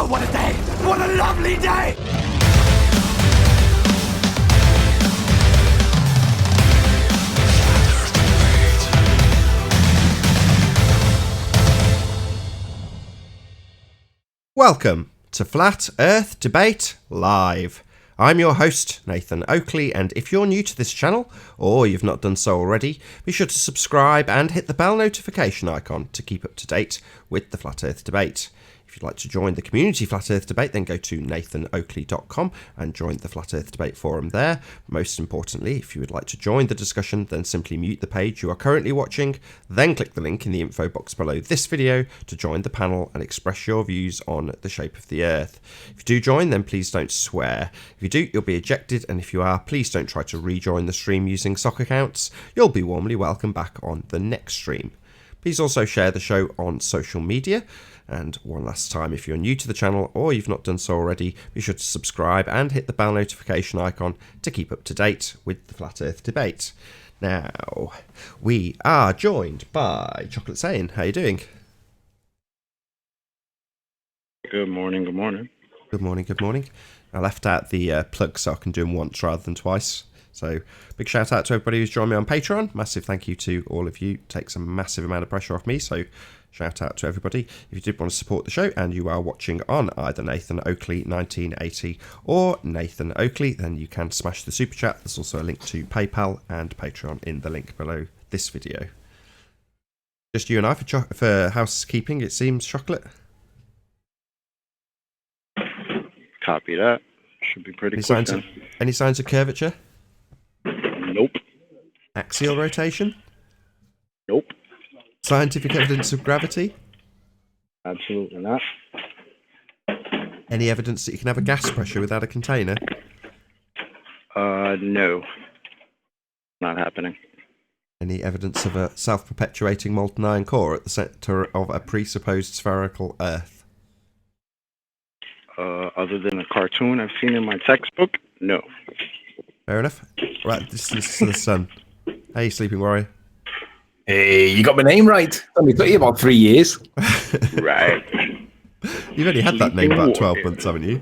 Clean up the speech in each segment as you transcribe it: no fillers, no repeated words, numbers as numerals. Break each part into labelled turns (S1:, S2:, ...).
S1: Oh, what a day! What a lovely day!
S2: Welcome to Flat Earth Debate Live. I'm your host, Nathan Oakley, and if you're new to this channel, or you've not done so already, be sure to subscribe and hit the bell notification icon to keep up to date with the Flat Earth Debate. If you'd like to join the community Flat Earth Debate, then go to nathanoakley.com and join the Flat Earth Debate forum there. Most importantly, if you would like to join the discussion, then simply mute the page you are currently watching, then click the link in the info box below this video to join the panel and express your views on the shape of the Earth. If you do join, then please don't swear. If you do, you'll be ejected, and if you are, please don't try to rejoin the stream using sock accounts. You'll be warmly welcomed back on the next stream. Please also share the show on social media. And one last time, if you're new to the channel or you've not done so already, be sure to subscribe and hit the bell notification icon to keep up to date with the Flat Earth Debate. Now, we are joined by Chocolate Saying. How are you doing?
S3: Good morning, good morning.
S2: Good morning, good morning. I left out the plug so I can do them once rather than twice. So, big shout out to everybody who's joined me on Patreon. Massive thank you to all of you. It takes a massive amount of pressure off me, so shout out to everybody. If you did want to support the show and you are watching on either Nathan Oakley 1980 or Nathan Oakley, then you can smash the super chat. There's also a link to PayPal and Patreon in the link below this video. Just you and I for housekeeping, it seems, Chocolate.
S3: Copy that. Should be pretty quick.
S2: Any signs of curvature?
S3: Nope.
S2: Axial rotation?
S3: Nope.
S2: Scientific evidence of gravity?
S3: Absolutely not.
S2: Any evidence that you can have a gas pressure without a container?
S3: No. Not happening.
S2: Any evidence of a self-perpetuating molten iron core at the center of a presupposed spherical Earth?
S3: Other than a cartoon I've seen in my textbook, no.
S2: Fair enough. Right, this is the sun. Hey, Sleeping Warrior.
S4: Hey, you got my name right. It's only took you about 3 years.
S3: Right.
S2: You've only had that name about 12 months, haven't you?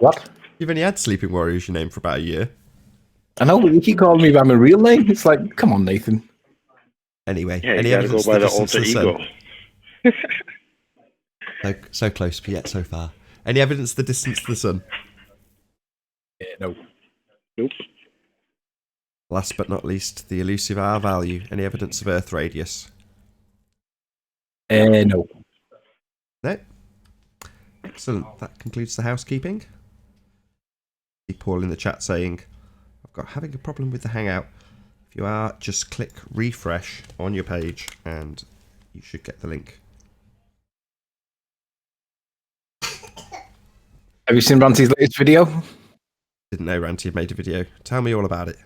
S4: What?
S2: You've only had Sleeping Warrior as your name for about a year.
S4: I know, but you keep calling me by my real name. It's like, come on, Nathan.
S2: Anyway,
S3: Yeah,
S2: any
S3: you gotta
S2: evidence
S3: go by the
S2: distance
S3: alter
S2: to the
S3: ego.
S2: sun? So close, but yet so far. Any evidence of the distance to the sun?
S4: No.
S3: Nope.
S2: Last but not least, the elusive R value. Any evidence of Earth radius?
S4: No.
S2: No. Excellent. That concludes the housekeeping. See Paul in the chat saying, I've got having a problem with the Hangout. If you are, just click refresh on your page and you should get the link.
S4: Have you seen Ranty's latest video?
S2: Didn't know Ranty had made a video. Tell me all about it.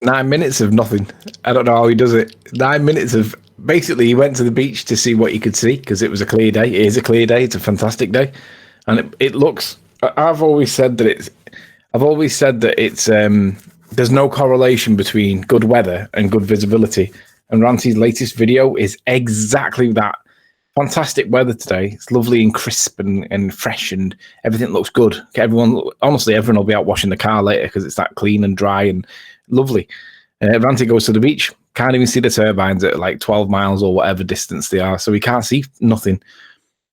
S4: 9 minutes of nothing. I don't know how he does it. 9 minutes of... Basically, he went to the beach to see what he could see because it was a clear day. It is a clear day. It's a fantastic day. And it looks... I've always said that it's... there's no correlation between good weather and good visibility. And Ranty's latest video is exactly that. Fantastic weather today. It's lovely and crisp and fresh, and everything looks good. Everyone will be out washing the car later because it's that clean and dry and lovely. Ranty goes to the beach, can't even see the turbines at like 12 miles or whatever distance they are, so he can't see nothing.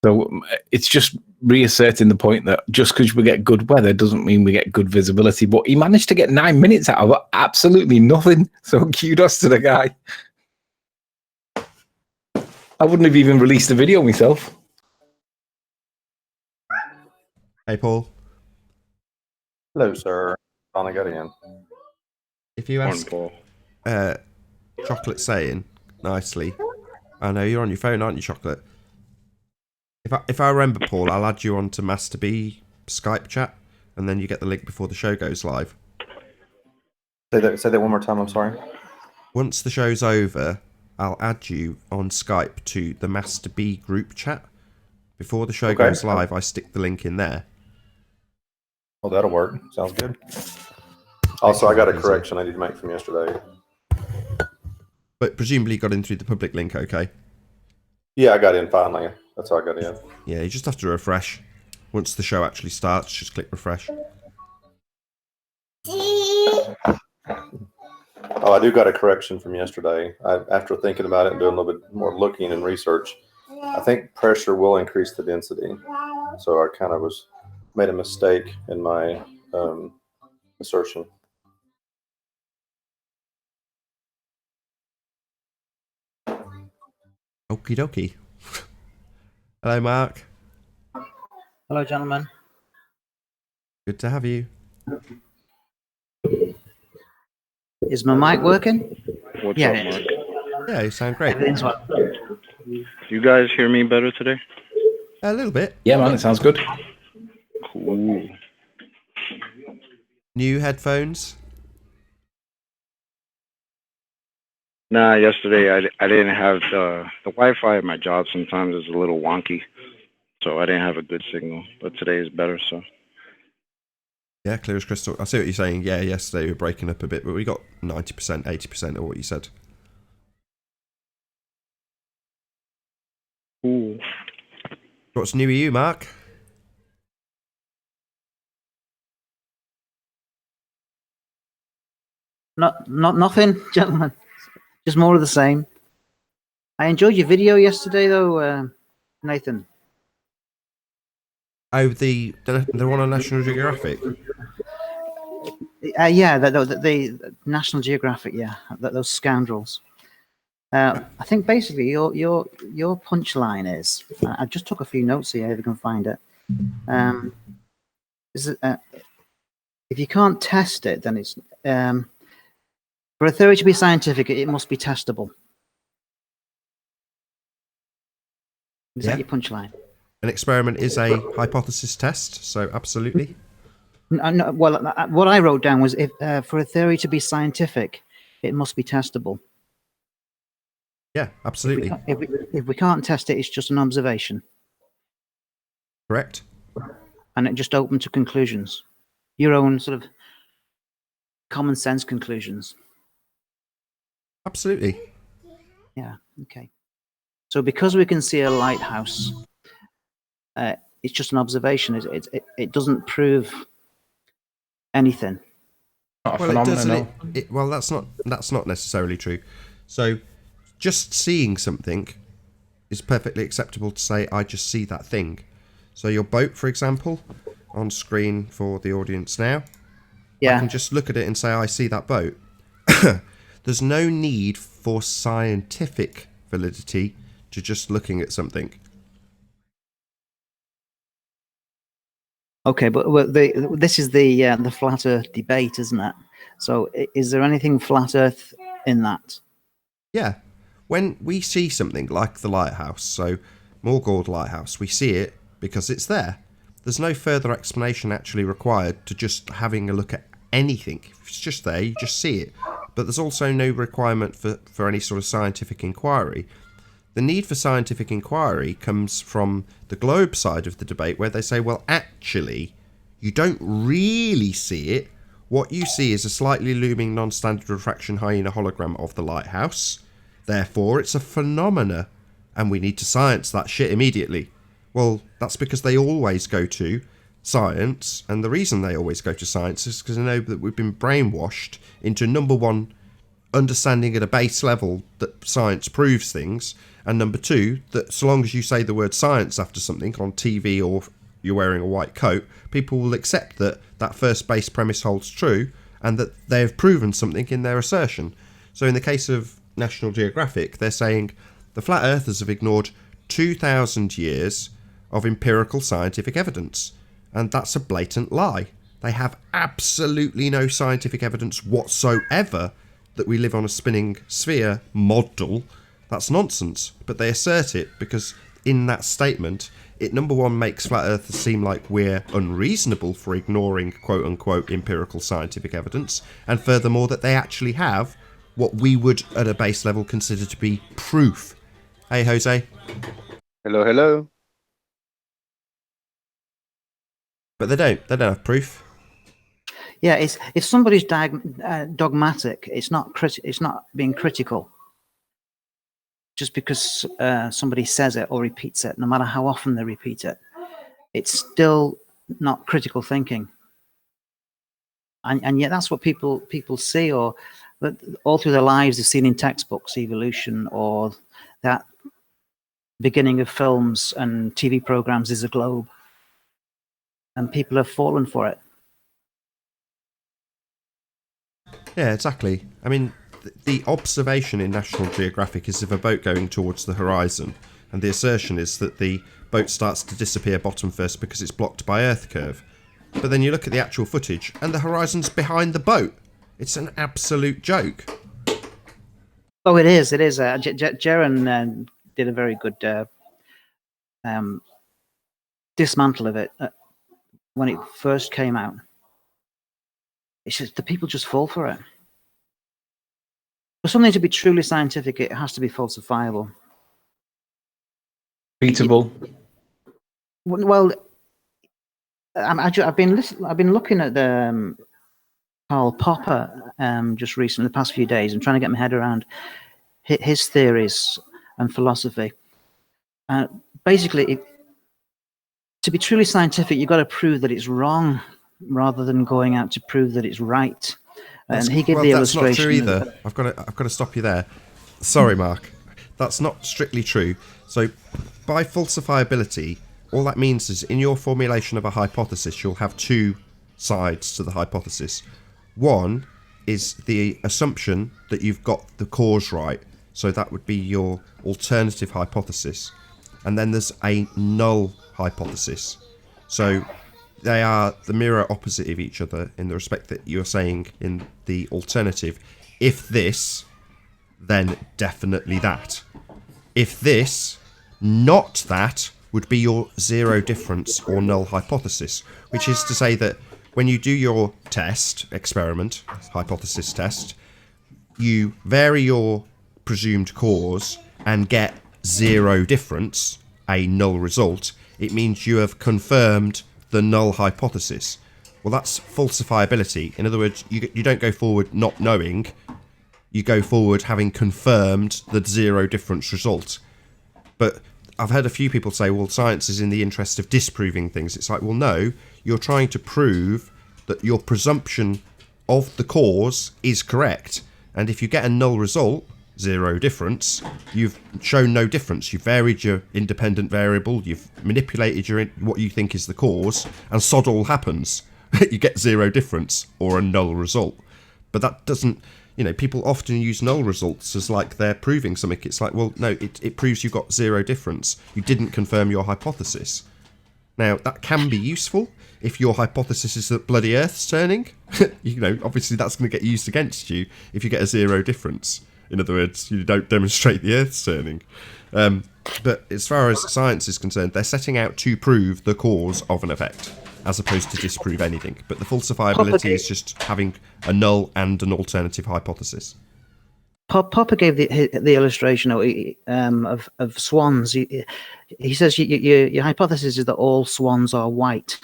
S4: So it's just reasserting the point that just because we get good weather doesn't mean we get good visibility. But he managed to get 9 minutes out of absolutely nothing. So kudos to the guy. I wouldn't have even released the video myself.
S2: Hey, Paul.
S5: Hello, sir. Finally got in.
S2: If you ask Chocolate Saying nicely, I know you're on your phone, aren't you, Chocolate? If I remember, Paul, I'll add you onto Master B Skype chat, and then you get the link before the show goes live.
S5: Say that one more time. I'm sorry.
S2: Once the show's over, I'll add you on Skype to the Master B group chat. Before the show goes live, I stick the link in there.
S5: Well, that'll work. Sounds good. Also, I got a correction I need to make from yesterday.
S2: But presumably you got in through the public link, okay?
S5: Yeah, I got in finally. That's how I got in.
S2: Yeah, you just have to refresh. Once the show actually starts, just click refresh.
S5: Oh, I do got a correction from yesterday. After thinking about it and doing a little bit more looking and research, I think pressure will increase the density. So I kind of made a mistake in my assertion.
S2: Okie dokie. Hello, Mark.
S6: Hello, gentlemen.
S2: Good to have you.
S6: Is my mic working?
S3: What's
S6: Yeah,
S3: up,
S6: it is.
S3: Mark?
S2: Yeah, you sound great.
S6: Everything's well.
S3: Do you guys hear me better today?
S2: A little bit.
S4: Yeah, man, it sounds good.
S3: Cool.
S2: New headphones.
S3: Nah, yesterday I didn't have the Wi-Fi at my job. Sometimes is a little wonky, so I didn't have a good signal. But today is better. So
S2: Yeah, clear as crystal. I see what you're saying. Yeah, yesterday we were breaking up a bit, but we got 90%, 80% of what you said.
S3: cool.
S2: What's new with you, Mark?
S6: Nothing, gentlemen. Just more of the same. I enjoyed your video yesterday, though, Nathan.
S2: Oh, the one on National Geographic.
S6: Yeah, the National Geographic. Yeah, those scoundrels. I think basically your punchline is. I just took a few notes here if I can find it. Is it if you can't test it, then it's for a theory to be scientific, it must be testable. Is that your punchline?
S2: An experiment is a hypothesis test, so absolutely.
S6: No, well, what I wrote down was if for a theory to be scientific, it must be testable.
S2: Yeah, absolutely.
S6: If we can't test it, it's just an observation.
S2: Correct.
S6: And it just open to conclusions. Your own sort of common sense conclusions.
S2: Absolutely.
S6: Yeah, okay. So because we can see a lighthouse, it's just an observation. It doesn't prove anything.
S4: Not a
S2: Well, it does.
S4: phenomenon. No.
S2: Well, that's not necessarily true. So, just seeing something is perfectly acceptable to say, I just see that thing. So your boat, for example, on screen for the audience now,
S6: Yeah.
S2: I can just look at it and say, I see that boat. There's no need for scientific validity to just looking at something.
S6: Okay, but this is the flat Earth debate, isn't it? So is there anything flat Earth in that?
S2: Yeah. When we see something like the lighthouse, so Morgord Lighthouse, we see it because it's there. There's no further explanation actually required to just having a look at anything. If it's just there, you just see it. But there's also no requirement for any sort of scientific inquiry. The need for scientific inquiry comes from the globe side of the debate, where they say, well, actually, you don't really see it. What you see is a slightly looming non-standard refraction hyena hologram of the lighthouse. Therefore, it's a phenomena, and we need to science that shit immediately. Well, that's because they always go to science, and the reason they always go to science is because they know that we've been brainwashed into, number one, understanding at a base level that science proves things, and number two, that so long as you say the word science after something on TV or you're wearing a white coat, people will accept that that first base premise holds true and that they have proven something in their assertion. So in the case of National Geographic, they're saying the flat earthers have ignored 2,000 years of empirical scientific evidence, and that's a blatant lie. They have absolutely no scientific evidence whatsoever that we live on a spinning sphere model. That's nonsense, but they assert it because in that statement, it number one makes flat earthers seem like we're unreasonable for ignoring quote-unquote empirical scientific evidence, and furthermore that they actually have what we would at a base level consider to be proof. Hey, Jose.
S3: Hello, hello.
S2: But they don't have proof.
S6: Yeah, it's if somebody's dogmatic, it's not being critical. just because somebody says it or repeats it, no matter how often they repeat it, it's still not critical thinking. And yet that's what people see, or all through their lives they've seen in textbooks, evolution, or that beginning of films and TV programs is a globe. And people have fallen for it.
S2: Yeah, exactly. I mean, the observation in National Geographic is of a boat going towards the horizon, and the assertion is that the boat starts to disappear bottom first because it's blocked by Earth curve. But then you look at the actual footage, and the horizon's behind the boat. It's an absolute joke.
S6: Oh, it is. It is. Jaron did a very good dismantle of it when it first came out. It's just the people just fall for it. For something to be truly scientific, it has to be falsifiable.
S4: Repeatable.
S6: Well, I've been looking at the Karl Popper just recently, the past few days, and trying to get my head around his theories and philosophy. Basically, to be truly scientific, you've got to prove that it's wrong, rather than going out to prove that it's right. And he gave the illustration.
S2: That's not true either. I've got to stop you there. Sorry, Mark. That's not strictly true. So, by falsifiability, all that means is in your formulation of a hypothesis, you'll have two sides to the hypothesis. One is the assumption that you've got the cause right. So that would be your alternative hypothesis. And then there's a null hypothesis. So they are the mirror opposite of each other in the respect that you're saying in the alternative, if this, then definitely that. If this, not that, would be your zero difference or null hypothesis, which is to say that when you do your test, experiment, hypothesis test, you vary your presumed cause and get zero difference, a null result. It means you have confirmed the null hypothesis. Well, that's falsifiability. In other words, you don't go forward not knowing, you go forward having confirmed the zero difference result. But I've heard a few people say, well, science is in the interest of disproving things. It's like, well, no, you're trying to prove that your presumption of the cause is correct. And if you get a null result, zero difference, you've shown no difference. You've varied your independent variable, you've manipulated your what you think is the cause, and sod all happens. You get zero difference or a null result. But that doesn't, people often use null results as like they're proving something. It's like, well, no, it proves you've got zero difference. You didn't confirm your hypothesis. Now, that can be useful if your hypothesis is that bloody Earth's turning. Obviously that's going to get used against you if you get a zero difference. In other words, you don't demonstrate the Earth's turning. But as far as science is concerned, they're setting out to prove the cause of an effect, as opposed to disprove anything. But the falsifiability is just having a null and an alternative hypothesis.
S6: Popper gave the illustration of swans. He says your hypothesis is that all swans are white.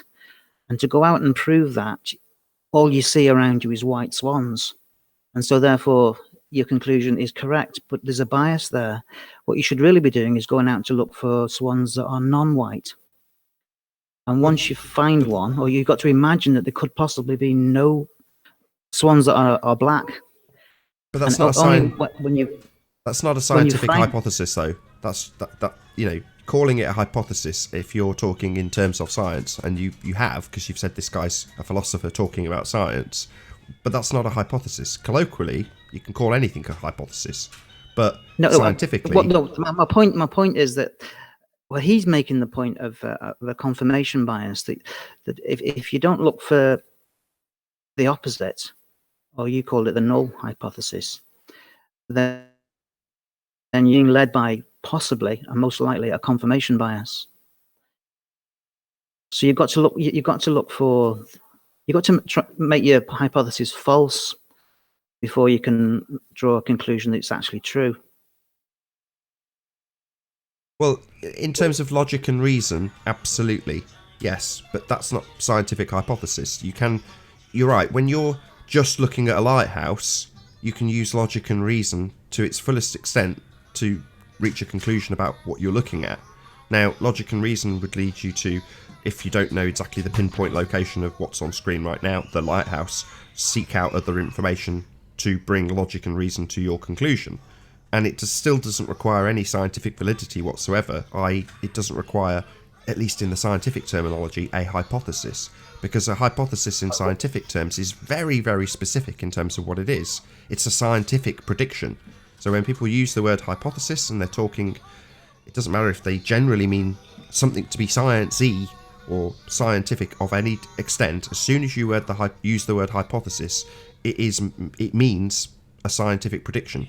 S6: And to go out and prove that, all you see around you is white swans. And so therefore, your conclusion is correct, but there's a bias there. What you should really be doing is going out to look for swans that are non-white. And once you find one, or you've got to imagine that there could possibly be no swans that are black.
S2: But that's not that's not a scientific hypothesis, though. That's calling it a hypothesis if you're talking in terms of science, and you have, because you've said this guy's a philosopher talking about science, but that's not a hypothesis. Colloquially, you can call anything a hypothesis, but scientifically...
S6: My point is that, well, he's making the point of a confirmation bias, that if you don't look for the opposite, or you call it the null hypothesis, then you're being led by possibly and most likely a confirmation bias. So you've got to make your hypothesis false before you can draw a conclusion that it's actually true.
S2: Well, in terms of logic and reason, absolutely, yes, but that's not scientific hypothesis. You're right, when you're just looking at a lighthouse, you can use logic and reason to its fullest extent to reach a conclusion about what you're looking at. Now, logic and reason would lead you to, if you don't know exactly the pinpoint location of what's on screen right now, the lighthouse, seek out other information to bring logic and reason to your conclusion. And it still doesn't require any scientific validity whatsoever, i.e. it doesn't require, at least in the scientific terminology, a hypothesis. Because a hypothesis in scientific terms is very, very specific in terms of what it is. It's a scientific prediction. So when people use the word hypothesis and they're talking, it doesn't matter if they generally mean something to be science-y or scientific of any extent, as soon as you use the word hypothesis, it means a scientific prediction.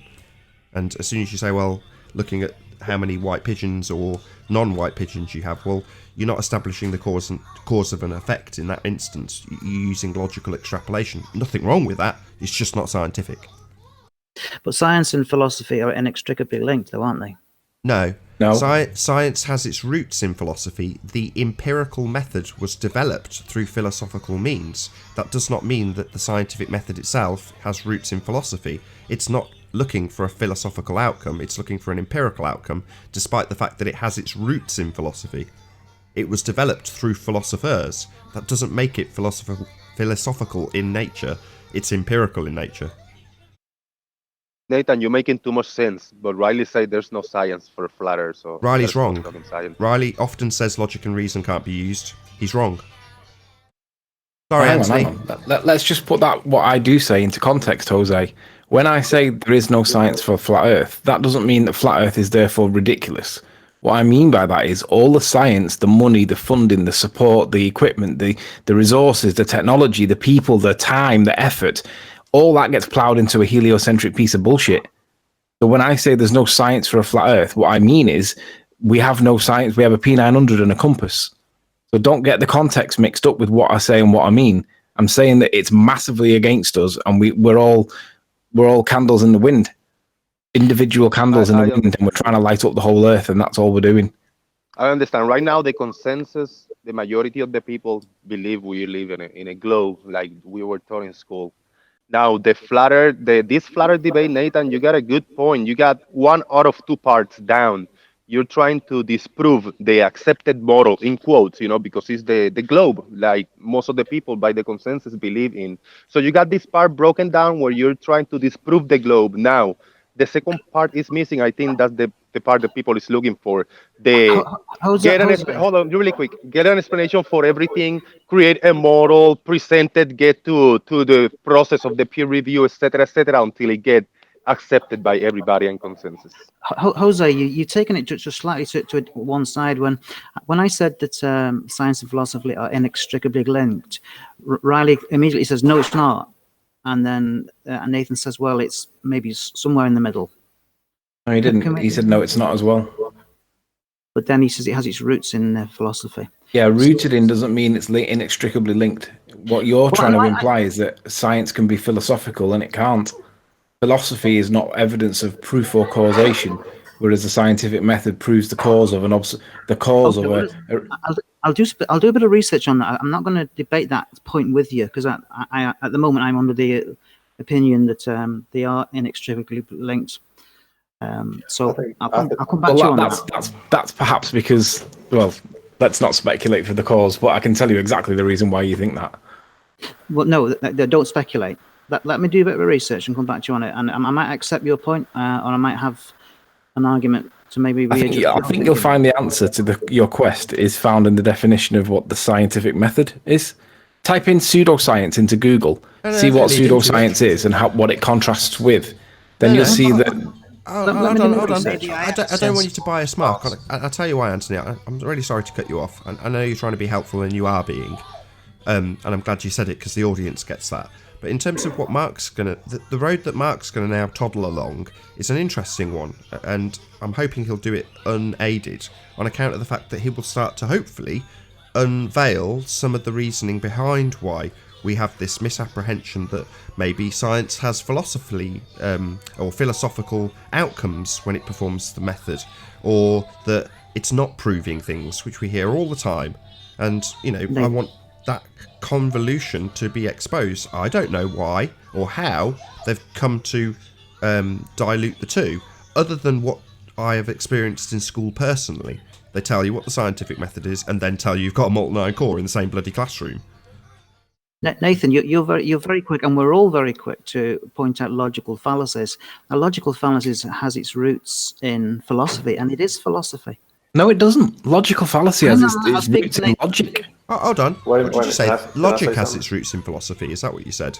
S2: And as soon as you say, well, looking at how many white pigeons or non-white pigeons you have, well, you're not establishing the cause of an effect in that instance. You're using logical extrapolation. Nothing wrong with that. It's just not scientific.
S6: But science and philosophy are inextricably linked, though, aren't they?
S2: No.
S4: No.
S2: Science has its roots in philosophy. The empirical method was developed through philosophical means. That does not mean that the scientific method itself has roots in philosophy. It's not looking for a philosophical outcome, it's looking for an empirical outcome, despite the fact that it has its roots in philosophy. It was developed through philosophers. That doesn't make it philosophical in nature, it's empirical in nature.
S7: Nathan, you're making too much sense, but Riley said there's no science for a flat earth, so...
S2: Riley's wrong.
S7: Science.
S2: Riley often says logic and reason can't be used. He's wrong. Sorry,
S4: Hang
S2: Anthony.
S4: on. Let's just put that, what I do say, into context, Jose. When I say there is no science for flat earth, that doesn't mean that flat earth is therefore ridiculous. What I mean by that is all the science, the money, the funding, the support, the equipment, the resources, the technology, the people, the time, the effort, all that gets ploughed into a heliocentric piece of bullshit. So when I say there's no science for a flat earth, what I mean is we have no science. We have a P900 and a compass. So don't get the context mixed up with what I say and what I mean. I'm saying that it's massively against us, and we're all candles in the wind, individual candles in the wind, and we're trying to light up the whole earth, and that's all we're doing.
S7: I understand. Right now, the consensus, the majority of the people believe we live in a globe, like we were taught in school. Now, this flat earth debate, Nathan, you got a good point. You got one out of two parts down. You're trying to disprove the accepted model, in quotes, because it's the globe, like most of the people by the consensus believe in. So you got this part broken down where you're trying to disprove the globe. Now, the second part is missing. I think that's the part that people is looking for. Hold on, really quick. Get an explanation for everything, create a model, present it, get to the process of the peer review, etc., until it get accepted by everybody and consensus.
S6: Jose, you've taken it just slightly to one side. When I said that science and philosophy are inextricably linked, Riley immediately says, no, it's not. And then Nathan says, well, it's maybe somewhere in the middle.
S4: No, he didn't. He said, no, it's not as well.
S6: But then he says it has its roots in philosophy.
S4: Yeah, rooted in doesn't mean it's inextricably linked. What you're trying to imply is that science can be philosophical, and it can't. Philosophy is not evidence of proof or causation, whereas the scientific method proves the cause of
S6: I'll do a bit of research on that. I'm not going to debate that point with you, because I at the moment I'm under the opinion that they are inextricably linked. So I'll come back to you on that.
S4: That's perhaps because, well, let's not speculate for the cause, but I can tell you exactly the reason why you think that.
S6: Well, no, don't speculate. Let me do a bit of research and come back to you on it, and I might accept your point, or I might have an argument to maybe readjust.
S4: I think you'll find the answer to your quest is found in the definition of what the scientific method is. Type in pseudoscience into Google, see what pseudoscience is and what it contrasts with. Then you'll see that.
S2: Hold on. I don't want you to bias Mark. I'll tell you why, Anthony. I'm really sorry to cut you off. I know you're trying to be helpful, and you are being. And I'm glad you said it, because the audience gets that. But in terms of what Mark's the road that Mark's gonna now toddle along is an interesting one, and I'm hoping he'll do it unaided on account of the fact that he will start to hopefully unveil some of the reasoning behind why we have this misapprehension that maybe science has philosophically or philosophical outcomes when it performs the method, or that it's not proving things, which we hear all the time. And I want that convolution to be exposed. I don't know why or how they've come to dilute the two, other than what I have experienced in school personally. They tell you what the scientific method is, and then tell you you've got a molten iron core in the same bloody classroom.
S6: Nathan, you're very quick, and we're all very quick to point out logical fallacies. Now, logical fallacies has its roots in philosophy, and it is philosophy.
S4: No, it doesn't. Logical fallacy has its roots in logic.
S2: Oh, hold on.
S5: Wait,
S2: What did you say?
S5: can I
S2: Logic
S5: say
S2: has
S5: something?
S2: its roots in philosophy. Is that what you said?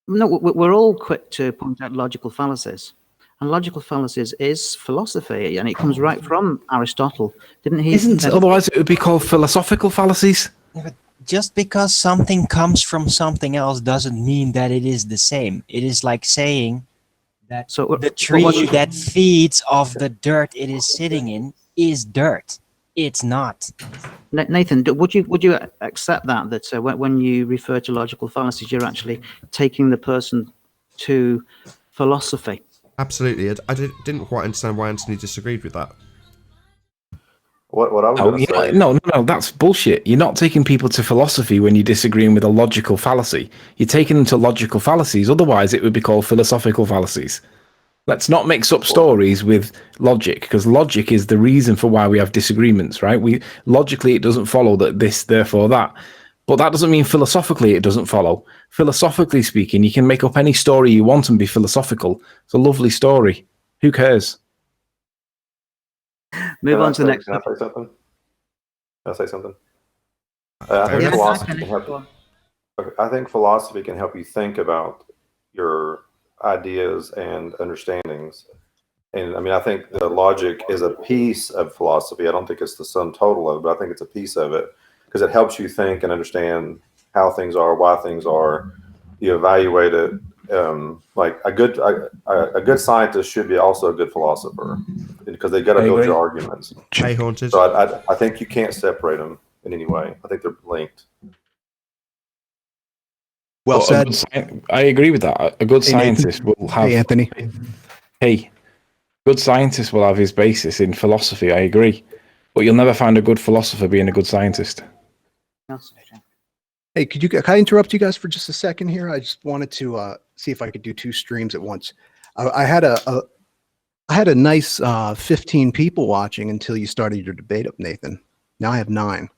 S6: No, we're all quick to point out logical fallacies. And logical fallacies is philosophy, and it comes right from Aristotle. Didn't he?
S4: Otherwise it would be called philosophical fallacies.
S8: Just because something comes from something else doesn't mean that it is the same. It is like saying that the tree that feeds off the dirt it is sitting in is dirt. It's not.
S6: Nathan, would you accept that when you refer to logical fallacies, you're actually taking the person to philosophy?
S2: Absolutely. I didn't quite understand why Anthony disagreed with that.
S5: What I was going to say...
S4: No, that's bullshit. You're not taking people to philosophy when you're disagreeing with a logical fallacy. You're taking them to logical fallacies. Otherwise, it would be called philosophical fallacies. Let's not mix up stories with logic, because logic is the reason for why we have disagreements, right? Logically, it doesn't follow that this, therefore that. But that doesn't mean philosophically it doesn't follow. Philosophically speaking, you can make up any story you want and be philosophical. It's a lovely story. Who cares?
S6: Move on to the next.
S5: Can I say something? I think philosophy can help you think about your ideas and understandings. And I mean, I think the logic is a piece of philosophy. I don't think it's the sum total of it, but I think it's a piece of it because it helps you think and understand how things are, why things are. You evaluate it. Like a good scientist should be also a good philosopher because they got to build your arguments.
S2: Hey, Haunted.
S5: So I think you can't separate them in any way. I think they're linked.
S9: Well said.
S4: I agree with that. A good scientist will have.
S9: Hey, Anthony.
S4: Hey, good scientist will have his basis in philosophy. I agree, but you'll never find a good philosopher being a good scientist.
S9: Hey, can I interrupt you guys for just a second here? I just wanted to see if I could do two streams at once. I had a nice 15 people watching until you started your debate up, Nathan. Now I have 9.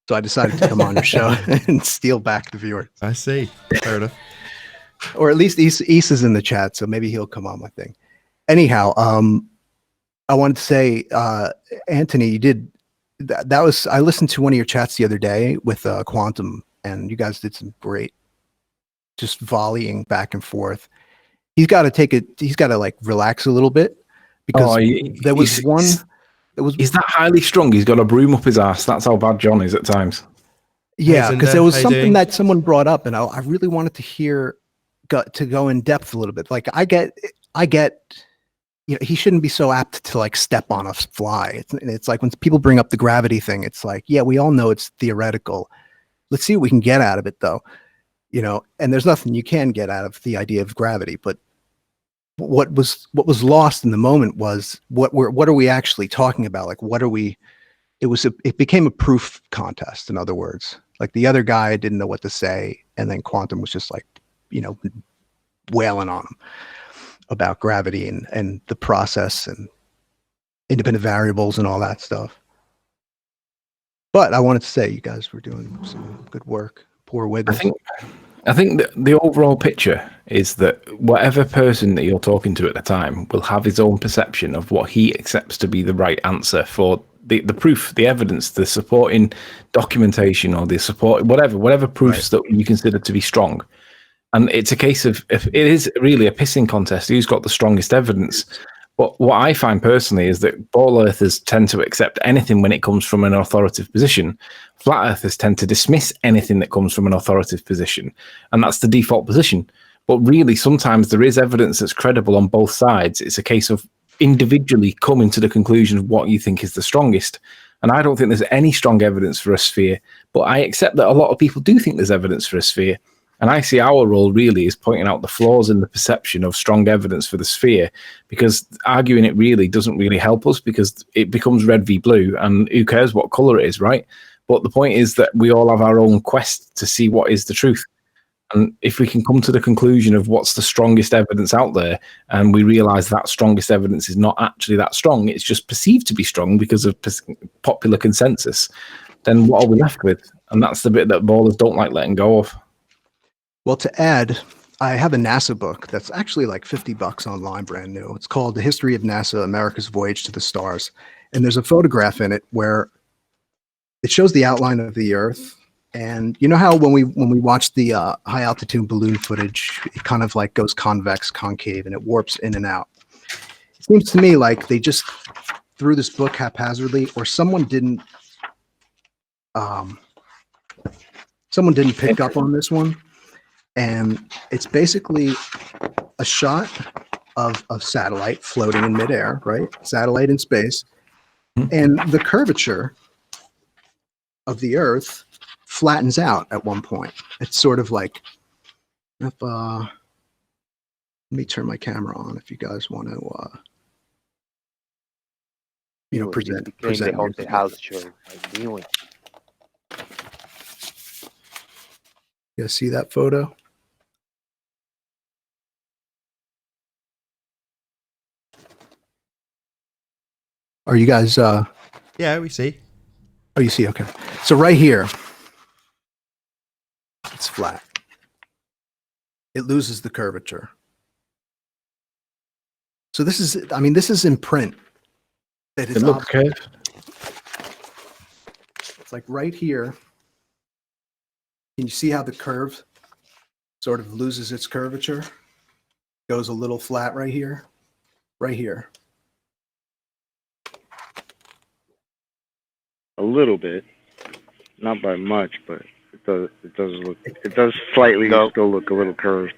S9: So I decided to come on your show and steal back the viewers.
S2: I see. Fair enough.
S9: Or at least East is in the chat, so maybe he'll come on my thing. Anyhow, I wanted to say, Anthony, you did that was I listened to one of your chats the other day with Quantum, and you guys did some great, just volleying back and forth. He's got to like relax a little bit because there was one.
S4: He's that highly strung. He's got a broom up his ass. That's how bad John is at times.
S9: Yeah, because there was something that someone brought up, and I really wanted to go in depth a little bit. Like I get, you know, he shouldn't be so apt to like step on a fly. It's like when people bring up the gravity thing, it's like, yeah, we all know it's theoretical. Let's see what we can get out of it, though. You know, and there's nothing you can get out of the idea of gravity, but what was lost in the moment was what are we actually talking about? Like, what are we? It became a proof contest. In other words, like the other guy didn't know what to say, and then Quantum was just like, you know, wailing on him about gravity and the process and independent variables and all that stuff. But I wanted to say you guys were doing some good work. Poor Wiggles.
S4: I think that the overall picture is that whatever person that you're talking to at the time will have his own perception of what he accepts to be the right answer for the proof, the evidence, the supporting documentation, or the support, whatever proofs that you consider to be strong. And it's a case of, if it is really a pissing contest, who's got the strongest evidence. But what I find personally is that ball earthers tend to accept anything when it comes from an authoritative position. Flat earthers tend to dismiss anything that comes from an authoritative position. And that's the default position. But really, sometimes there is evidence that's credible on both sides. It's a case of individually coming to the conclusion of what you think is the strongest. And I don't think there's any strong evidence for a sphere, but I accept that a lot of people do think there's evidence for a sphere. And I see our role really is pointing out the flaws in the perception of strong evidence for the sphere, because arguing it really doesn't really help us, because it becomes red v blue, and who cares what color it is, right? But the point is that we all have our own quest to see what is the truth. And if we can come to the conclusion of what's the strongest evidence out there, and we realize that strongest evidence is not actually that strong, it's just perceived to be strong because of popular consensus, then what are we left with? And that's the bit that ballers don't like letting go of.
S9: Well, to add, I have a NASA book that's actually like $50 online, brand new. It's called The History of NASA, America's Voyage to the Stars. And there's a photograph in it where it shows the outline of the Earth. And you know how when we watch the high altitude balloon footage, it kind of like goes convex, concave, and it warps in and out. It seems to me like they just threw this book haphazardly, or someone didn't pick up on this one. And it's basically a shot of satellite floating in midair, right? Satellite in space, and the curvature of the Earth flattens out at one point. It's sort of like, if, let me turn my camera on if you guys want to, present.
S7: The haunted house show. I knew it.
S9: You guys see that photo? Are you guys?
S2: Yeah, we see.
S9: Oh, you see? Okay. So right here, it's flat. It loses the curvature. So this is, I mean, this is in print. That it's It's like right here. Can you see how the curve sort of loses its curvature? Goes a little flat right here. Right here.
S3: A little bit, not by much, but it does slightly still look a little curved.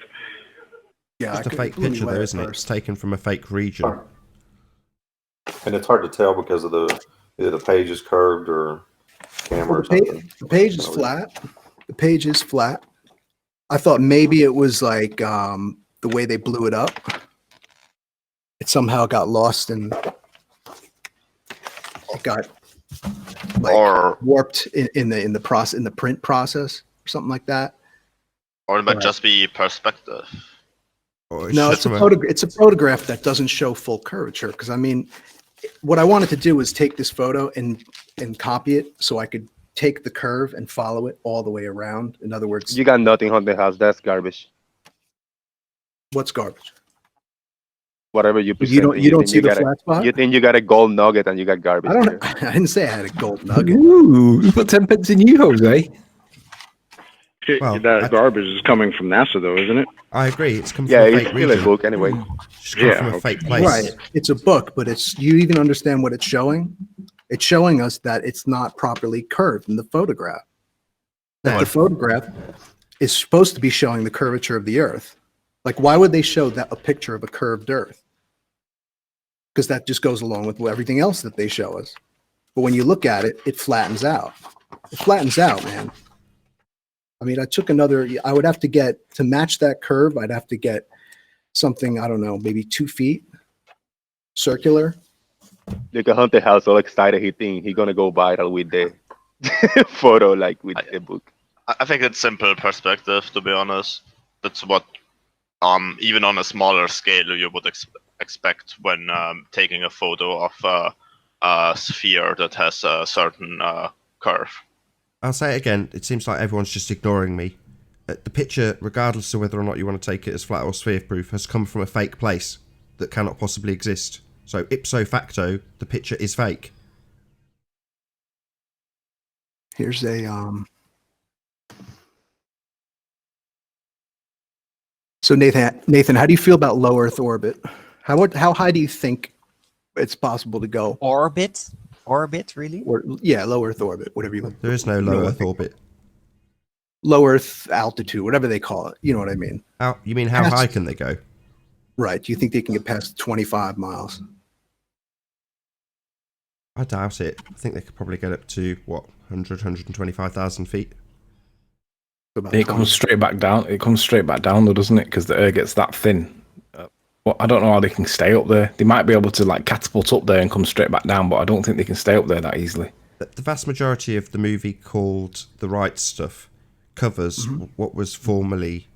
S9: Yeah,
S2: it's a fake picture though, isn't it? It's taken from a fake region.
S5: And it's hard to tell because of either the page is curved or camera or something.
S9: The page is flat. The page is flat. I thought maybe it was like the way they blew it up. It somehow got lost and it got like warped in the print process or something like that.
S10: Or it might just be perspective.
S9: No, it's a photograph that doesn't show full curvature. Because I mean, what I wanted to do was take this photo and copy it so I could take the curve and follow it all the way around. In other words,
S7: you got nothing on the house. That's garbage.
S9: What's garbage?
S7: Whatever you present.
S9: You don't see the flat spot?
S7: You think you got a gold nugget and you got garbage.
S9: I didn't say I had a gold nugget.
S4: Ooh, you put 10 pence in you, Jose.
S3: Well, that garbage is coming from NASA, though, isn't it?
S2: I agree. It's coming from a fake region.
S7: It's a book anyway.
S2: It's come from a fake place.
S9: Right. It's a book, but you even understand what it's showing? It's showing us that it's not properly curved in the photograph. That the photograph is supposed to be showing the curvature of the Earth. Like, why would they show a picture of a curved Earth? Because that just goes along with everything else that they show us. But when you look at it, it flattens out. It flattens out, man. I mean, I would have to get, to match that curve, I'd have to get something, I don't know, maybe 2 feet, circular.
S7: Look at Hunter House, all excited. He think he's gonna go viral with the photo, like with the book.
S10: I think it's simple perspective, to be honest. That's what, even on a smaller scale, you would expect when taking a photo of a sphere that has a certain curve.
S2: I'll say it again. It seems like everyone's just ignoring me. The picture, regardless of whether or not you want to take it as flat or sphere-proof, has come from a fake place that cannot possibly exist. So ipso facto, the picture is fake.
S9: Here's a So Nathan, how do you feel about low Earth orbit? How high do you think it's possible to go?
S8: Orbit, really?
S9: Or, yeah, low Earth orbit, whatever you want.
S2: There is no low Earth orbit.
S9: Low Earth altitude, whatever they call it. You know what I mean?
S2: You mean how high can they go?
S9: Right. Do you think they can get past 25 miles?
S2: I doubt it. I think they could probably get up to, 125,000 feet?
S4: It comes straight back down. It comes straight back down, though, doesn't it? Because the air gets that thin. Well, I don't know how they can stay up there. They might be able to like catapult up there and come straight back down, but I don't think they can stay up there that easily.
S2: The vast majority of the movie called The Right Stuff covers what was formerly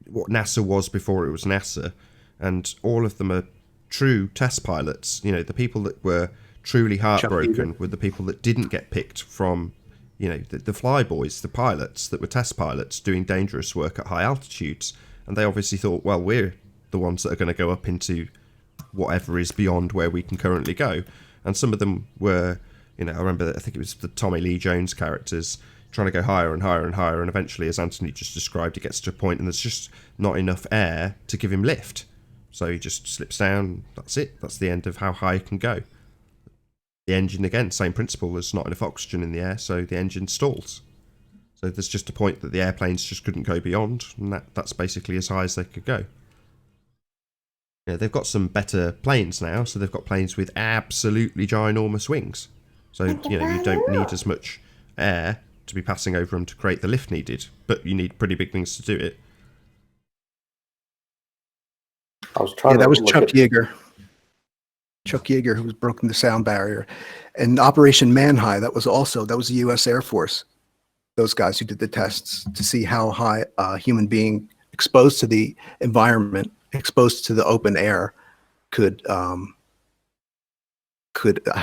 S2: what NASA was before it was NASA, and all of them are true test pilots. You know, the people that were truly heartbroken were the people that didn't get picked from, you know, the flyboys, the pilots that were test pilots doing dangerous work at high altitudes. And they obviously thought, well, we're the ones that are going to go up into whatever is beyond where we can currently go. And some of them were, you know, I remember, I think it was the Tommy Lee Jones characters trying to go higher and higher and higher. And eventually, as Anthony just described, it gets to a point and there's just not enough air to give him lift. So he just slips down. That's it. That's the end of how high he can go. The engine, again, same principle. There's not enough oxygen in the air, so the engine stalls. So there's just a point that the airplanes just couldn't go beyond, and that's basically as high as they could go. Yeah, they've got some better planes now, so they've got planes with absolutely ginormous wings. So, you know, you don't need as much air to be passing over them to create the lift needed, but you need pretty big things to do it.
S5: I was trying.
S9: Yeah, that was Chuck Yeager. Chuck Yeager, who was broken the sound barrier, and Operation Manhigh. That was the U.S. Air Force. Those guys who did the tests to see how high a human being exposed to the environment, exposed to the open air, could how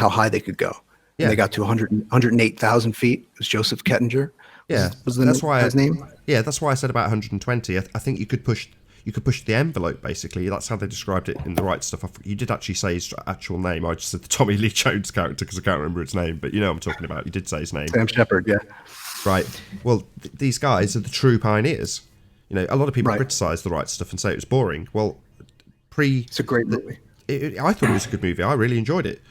S9: high they could go. Yeah. And they got to 108,000 feet. It was Joseph Kettinger.
S2: Yeah, that's why his name. Yeah, that's why I said about 120. I think you could push the envelope, basically. That's how they described it in the right stuff. You did actually say his actual name. I just said the Tommy Lee Jones character because I can't remember its name, but you know what I'm talking about. You did say his name.
S9: Sam Shepard, yeah.
S2: Right. Well, these guys are the true pioneers. You know, a lot of people criticise the right stuff and say it was boring. Well,
S9: it's a great movie.
S2: I thought it was a good movie. I really enjoyed it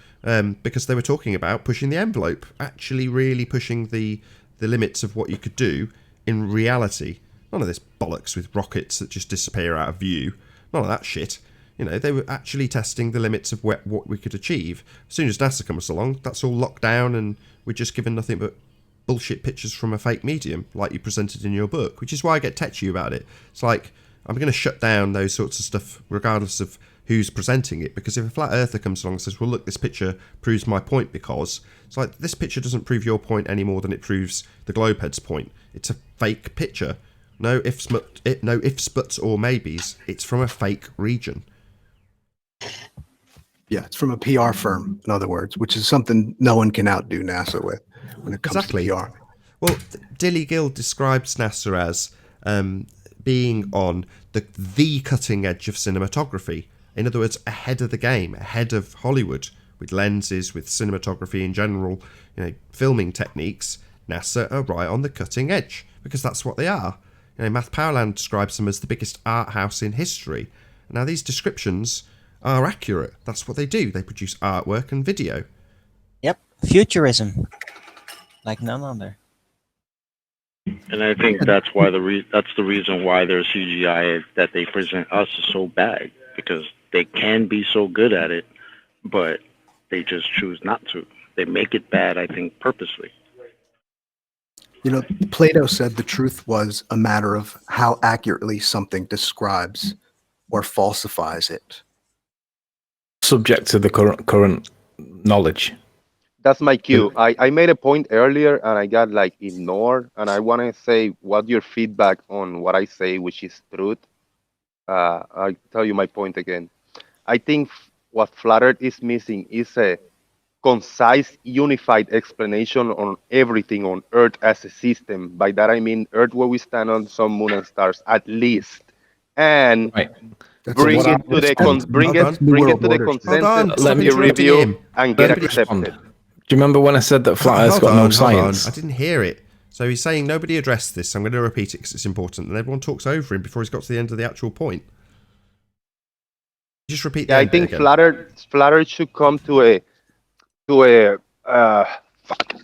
S2: because they were talking about pushing the envelope, actually really pushing the limits of what you could do in reality. None of this bollocks with rockets that just disappear out of view. None of that shit. You know, they were actually testing the limits of what we could achieve. As soon as NASA comes along, that's all locked down and we're just given nothing but bullshit pictures from a fake medium, like you presented in your book, which is why I get tetchy about it. It's like, I'm going to shut down those sorts of stuff regardless of who's presenting it, because if a flat earther comes along and says, well, look, this picture proves my point because, it's like, this picture doesn't prove your point any more than it proves the globehead's point. It's a fake picture. No ifs, buts, or maybes. It's from a fake region.
S9: Yeah, it's from a PR firm, in other words, which is something no one can outdo NASA with when it comes to PR.
S2: Well, Dilly Gill describes NASA as being on the cutting edge of cinematography. In other words, ahead of the game, ahead of Hollywood, with lenses, with cinematography in general, you know, filming techniques. NASA are right on the cutting edge because that's what they are. You know, Math Powerland describes them as the biggest art house in history. Now, these descriptions are accurate. That's what they do. They produce artwork and video.
S8: Yep, futurism, like none other.
S3: And I think that's why that's the reason why their CGI that they present us is so bad, because they can be so good at it, but they just choose not to. They make it bad, I think, purposely.
S9: You know, Plato said the truth was a matter of how accurately something describes or falsifies it.
S4: Subject to the current knowledge.
S7: That's my cue. I made a point earlier and I got like ignored, and I want to say what's your feedback on what I say, which is truth. I'll tell you my point again. I think what Flat Earth is missing is a concise, unified explanation on everything on Earth as a system. By that I mean Earth where we stand on sun, moon, and stars at least, and bring it to the consensus.
S4: Let me
S7: review and get accepted.
S4: Do you remember when I said that Flat Earth's got no science?
S2: I didn't hear it. So he's saying nobody addressed this. I'm going to repeat it because it's important, and everyone talks over him before he's got to the end of the actual point. Just repeat.
S7: Yeah, I think Flat Earth should come to a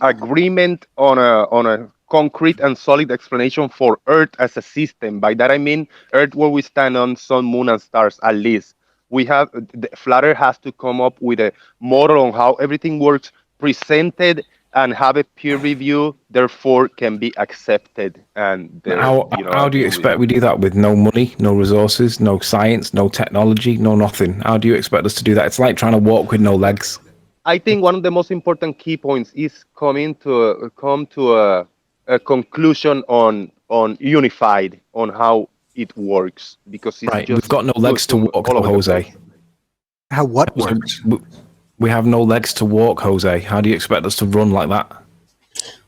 S7: agreement on a concrete and solid explanation for Earth as a system. By that I mean Earth where we stand on sun, moon, and stars at least. Flat Earth has to come up with a model on how everything works, presented, and have a peer review, therefore can be accepted. And
S4: how do you expect we do that with no money, no resources, no science, no technology, no nothing? How do you expect us to do that? It's like trying to walk with no legs.
S7: I think one of the most important key points is come to a conclusion on unified on how it works, because it's
S4: Right,
S7: just
S4: we've got no legs to walk,
S7: all over the
S4: Jose.
S7: place.
S9: How what
S4: So
S9: works?
S4: we have no legs to walk, Jose. How do you expect us to run like that?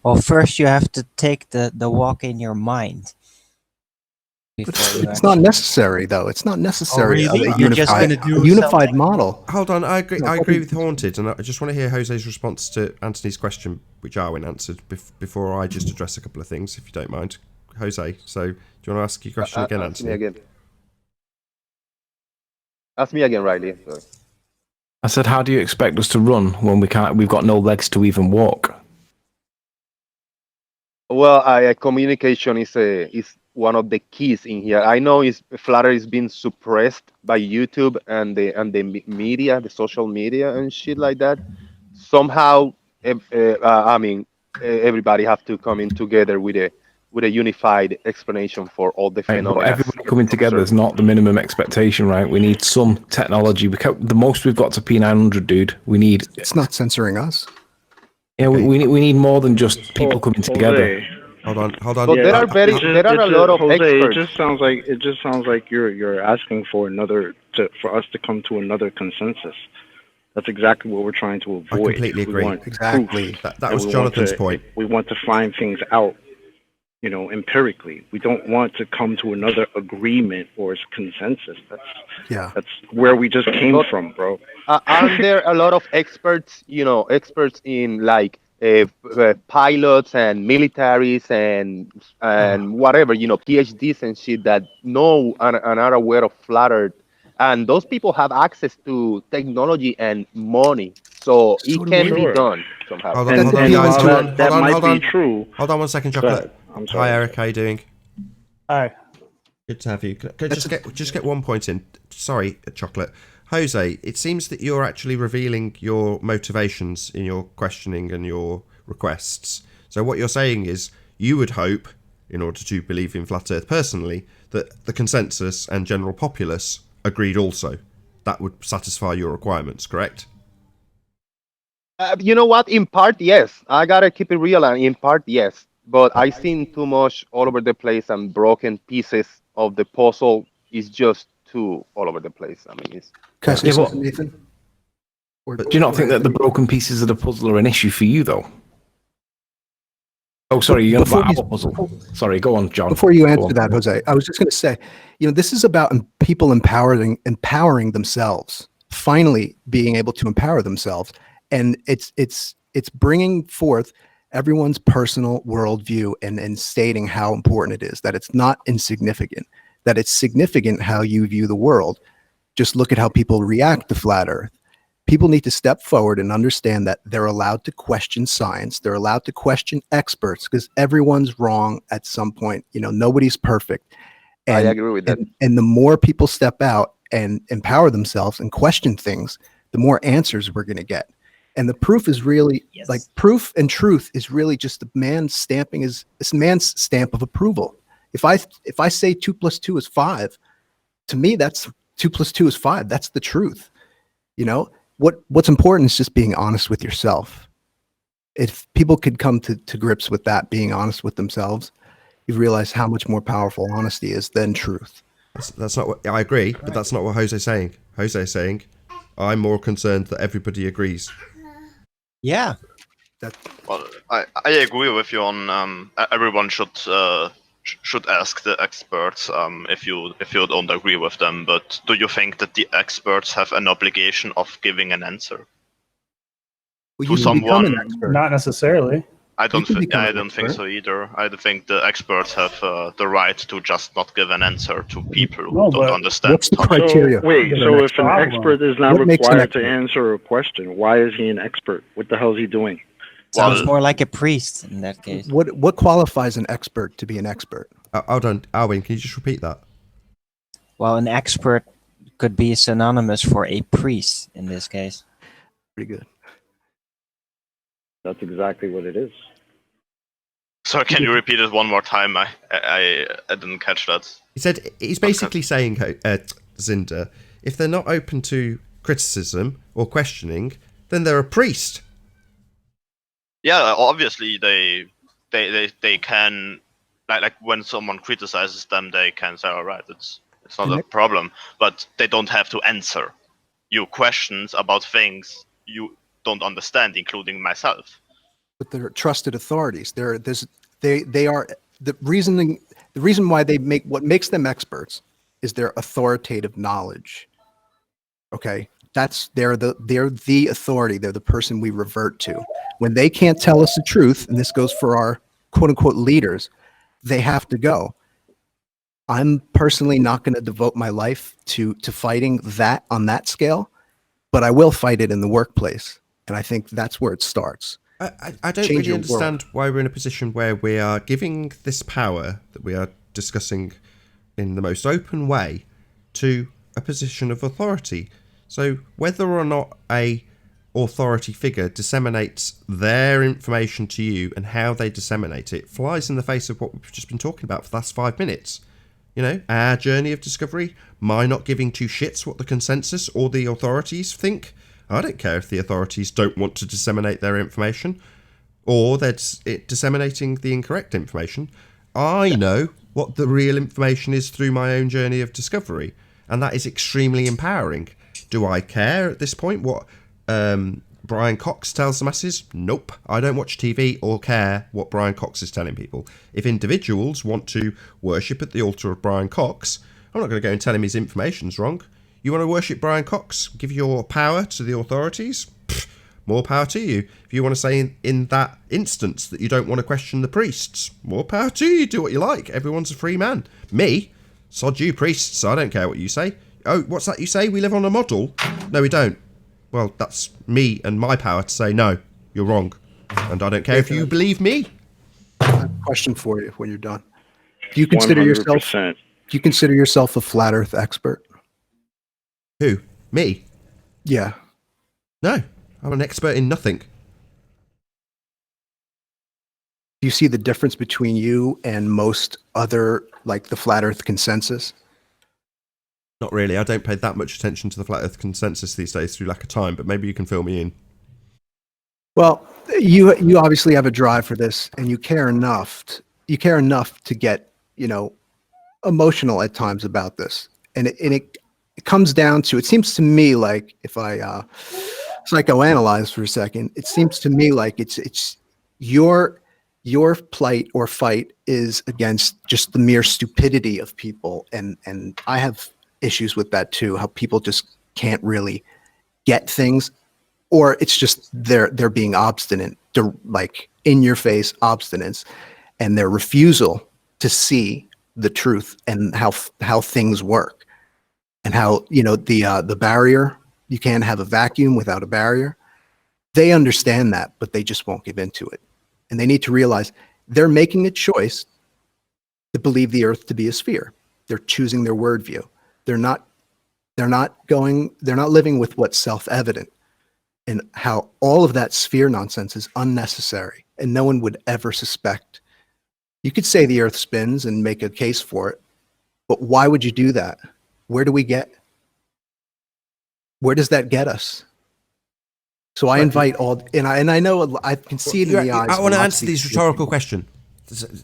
S8: Well, first you have to take the walk in your mind.
S9: It's not necessary, though. It's not necessary.
S8: really?
S9: A
S8: You're just
S9: unified,
S8: gonna do
S9: unified
S8: something?
S9: model.
S2: Hold on, I agree with Haunted, and I just want to hear Jose's response to Anthony's question, which Arwen answered before I just address a couple of things, if you don't mind. Jose, so do you want to ask your question again,
S7: Ask me
S2: Anthony?
S7: again. Ask me again, Riley. Sorry.
S4: I said, how do you expect us to run when we can't? We've got no legs to even walk.
S7: Well, communication is one of the keys in here. I know Flutter is being suppressed by YouTube and the media, the social media and shit like that. Somehow, everybody have to come in together with a unified explanation for all the
S4: Right, but
S7: phenomena.
S4: everybody coming together is not the minimum expectation, right? We need some technology. The most we've got to P900, dude. We need.
S9: It's not censoring us.
S4: Yeah, we need more than just people coming together.
S2: Hold on.
S7: But there are a lot of
S3: Jose,
S7: experts.
S3: It just sounds like you're asking for for us to come to another consensus. That's exactly what we're trying to avoid.
S2: I completely agree.
S3: We want
S9: Exactly.
S3: proof,
S2: That
S3: and
S2: was
S3: we
S2: Jonathan's
S3: want to,
S2: point.
S3: We want to find things out, empirically. We don't want to come to another agreement or consensus. That's where we just came from, bro.
S7: Aren't there a lot of experts, experts in like pilots and militaries and whatever, PhDs and shit that know and are aware of Flutter, and those people have access to technology and money, so it can be done somehow.
S2: Hold on, guys. Hold on.
S3: True.
S2: Hold on 1 second, Chocolate.
S3: I'm sorry.
S2: Hi, Eric. How you doing?
S11: Hi.
S2: Good to have you. Could I just get 1 point in? Sorry, Chocolate. Jose, it seems that you're actually revealing your motivations in your questioning and your requests. So what you're saying is you would hope, in order to believe in Flat Earth personally, that the consensus and general populace agreed also. That would satisfy your requirements, correct?
S7: You know what? In part, yes. I gotta keep it real, and in part, yes. But I've seen too much all over the place, and broken pieces of the puzzle is just too all over the place. I mean, it's.
S9: Can I say something, Nathan?
S4: But do you not think that the broken pieces of the puzzle are an issue for you, though? Oh, sorry, you're going to puzzle. Sorry, go on, John.
S9: Before you answer that, Jose, I was just going to say, this is about people empowering themselves, finally being able to empower themselves, and it's bringing forth everyone's personal worldview and stating how important it is, that it's not insignificant, that it's significant how you view the world. Just look at how people react to Flat Earth. People need to step forward and understand that they're allowed to question science. They're allowed to question experts, because everyone's wrong at some point. Nobody's perfect. And,
S7: I agree with that.
S9: And the more people step out and empower themselves and question things, the more answers we're going to get. And the proof is really like proof and truth is really just the man's man's stamp of approval. If I say 2 + 2 is 5, to me, that's 2 + 2 is 5. That's the truth. What's important is just being honest with yourself. If people could come to grips with that, being honest with themselves, you realize how much more powerful honesty is than truth.
S2: That's not what I agree, but that's not what Jose's saying. Jose's saying, I'm more concerned that everybody agrees.
S8: Yeah.
S10: Well, I agree with you on everyone should ask the experts if you don't agree with them. But do you think that the experts have an obligation of giving an answer to someone?
S11: Not necessarily.
S10: I don't think so either. I think the experts have the right to just not give an answer to people who don't understand.
S9: What's the criteria?
S3: So if an expert is not required to answer a question, why is he an expert? What the hell is he doing?
S8: Sounds more like a priest in that case.
S9: What qualifies an expert to be an expert?
S2: Hold on, Alwyn, can you just repeat that?
S8: Well, an expert could be synonymous for a priest in this case.
S9: Pretty good.
S3: That's exactly what it is.
S10: So can you repeat it one more time? I didn't catch that.
S2: He said he's basically saying, Zinda, if they're not open to criticism or questioning, then they're a priest.
S10: Yeah, obviously they can like when someone criticizes them, they can say, all right, it's not a problem, but they don't have to answer you questions about things you don't understand, including myself.
S9: But they're trusted authorities. They are the reason why what makes them experts is their authoritative knowledge. Okay, they're the authority. They're the person we revert to when they can't tell us the truth. And this goes for our quote unquote leaders. They have to go. I'm personally not going to devote my life to fighting that on that scale, but I will fight it in the workplace. And I think that's where it starts.
S2: I don't really understand why we're in a position where we are giving this power that we are discussing in the most open way to a position of authority. So whether or not a authority figure disseminates their information to you and how they disseminate it flies in the face of what we've just been talking about for the last 5 minutes. You know, our journey of discovery, my not giving two shits what the consensus or the authorities think. I don't care if the authorities don't want to disseminate their information or they're disseminating the incorrect information. I know what the real information is through my own journey of discovery, and that is extremely empowering. Do I care at this point what Brian Cox tells the masses? Nope. I don't watch TV or care what Brian Cox is telling people. If individuals want to worship at the altar of Brian Cox, I'm not going to go and tell him his information's wrong. You want to worship Brian Cox? Give your power to the authorities? Pfft, more power to you. If you want to say in that instance that you don't want to question the priests, more power to you. Do what you like. Everyone's a free man. Me? Sod you priests. I don't care what you say. Oh, what's that you say? We live on a model? No, we don't. Well, that's me and my power to say, no, you're wrong. And I don't care if you believe me.
S9: I have a question for you when you're done. Do you consider
S3: 100%.
S9: yourself a flat earth expert?
S2: Who? Me?
S9: Yeah.
S2: No, I'm an expert in nothing.
S9: Do you see the difference between you and most other, like the flat earth consensus?
S2: Not really. I don't pay that much attention to the flat earth consensus these days through lack of time, but maybe you can fill me in.
S9: Well, you obviously have a drive for this, and you care enough to get, emotional at times about this. And it comes down to, it seems to me like, if I psychoanalyze for a second, it seems to me like it's your plight or fight is against just the mere stupidity of people, and I have issues with that too, how people just can't really get things, or it's just they're being obstinate, like in your face obstinance, and their refusal to see the truth and how things work, and how the barrier, you can't have a vacuum without a barrier. They understand that, but they just won't give into it, and they need to realize they're making a choice to believe the earth to be a sphere. They're choosing their worldview. They're not living with what's self-evident, and how all of that sphere nonsense is unnecessary and no one would ever suspect. You could say the earth spins and make a case for it, but why would you do that? Where does that get us? So I invite all, and I know I can see it in the eyes.
S2: I want to answer these rhetorical questions.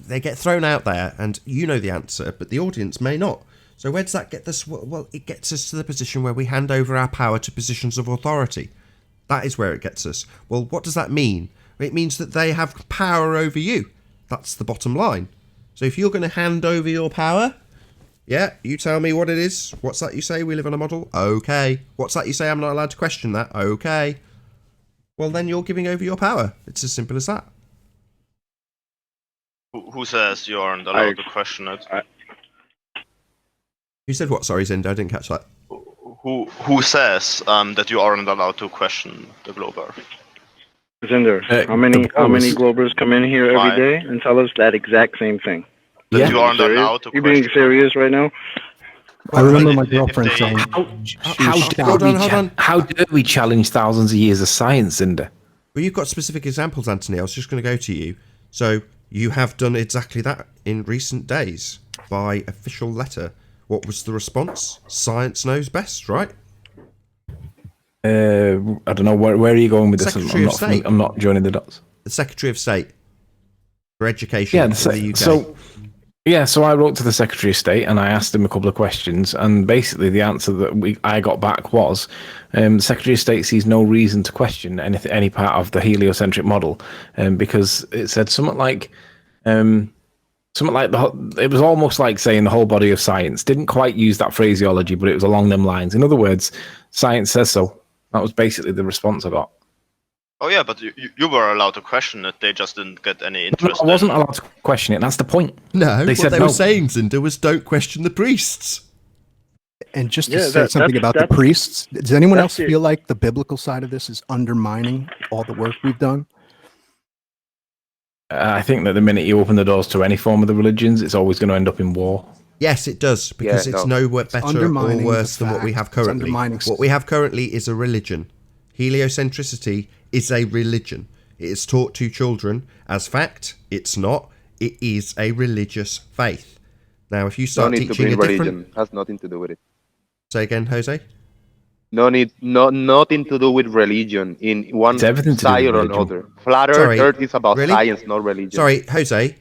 S2: They get thrown out there and you know the answer, but the audience may not. So where does that get us? Well, it gets us to the position where we hand over our power to positions of authority. That is where it gets us. Well, what does that mean? It means that they have power over you. That's the bottom line. So if you're going to hand over your power, yeah, you tell me what it is. What's that you say? We live on a model? Okay. What's that you say? I'm not allowed to question that? Okay. Well, then you're giving over your power. It's as simple as that.
S10: Who says you aren't allowed to question it?
S2: You said what? Sorry, Zind, I didn't catch that.
S10: Who says that you aren't allowed to question the globe Earth?
S3: Zinder, how many Globers come in here every day and tell us that exact same thing?
S10: That you aren't allowed to
S3: You're being serious right now?
S9: I remember my girlfriend saying,
S4: how dare we challenge thousands of years of science, Zinder?
S2: Well, you've got specific examples, Anthony. I was just going to go to you. So you have done exactly that in recent days by official letter. What was the response? Science knows best, right?
S4: I don't know. Where are you going with this? I'm not joining the dots.
S2: The Secretary of State for Education in the UK.
S4: So Yeah, so I wrote to the Secretary of State and I asked him a couple of questions, and basically the answer that I got back was the Secretary of State sees no reason to question any part of the heliocentric model, because it said something like it was almost like saying the whole body of science. Didn't quite use that phraseology, but it was along them lines. In other words, science says so. That was basically the response I got.
S10: Oh yeah, but you were allowed to question it. They just didn't get any interest.
S4: I wasn't allowed to question it. That's the point.
S2: No,
S4: they said
S2: were saying, Zinder, was don't question the priests.
S9: And just to say something about the priests, does anyone else feel like the biblical side of this is undermining all the work we've done?
S4: I think that the minute you open the doors to any form of the religions, it's always going to end up in war.
S2: Yes, it does, because it's no better or worse than what we have currently. What we have currently is a religion. Heliocentricity is a religion. It is taught to children as fact. It's not. It is a religious faith. Now, if you start teaching a different...
S7: has nothing to do with it.
S2: Say again, Jose?
S7: Nothing to do with religion in one side or another. Flat Earth is about science, not religion.
S2: Sorry, Jose,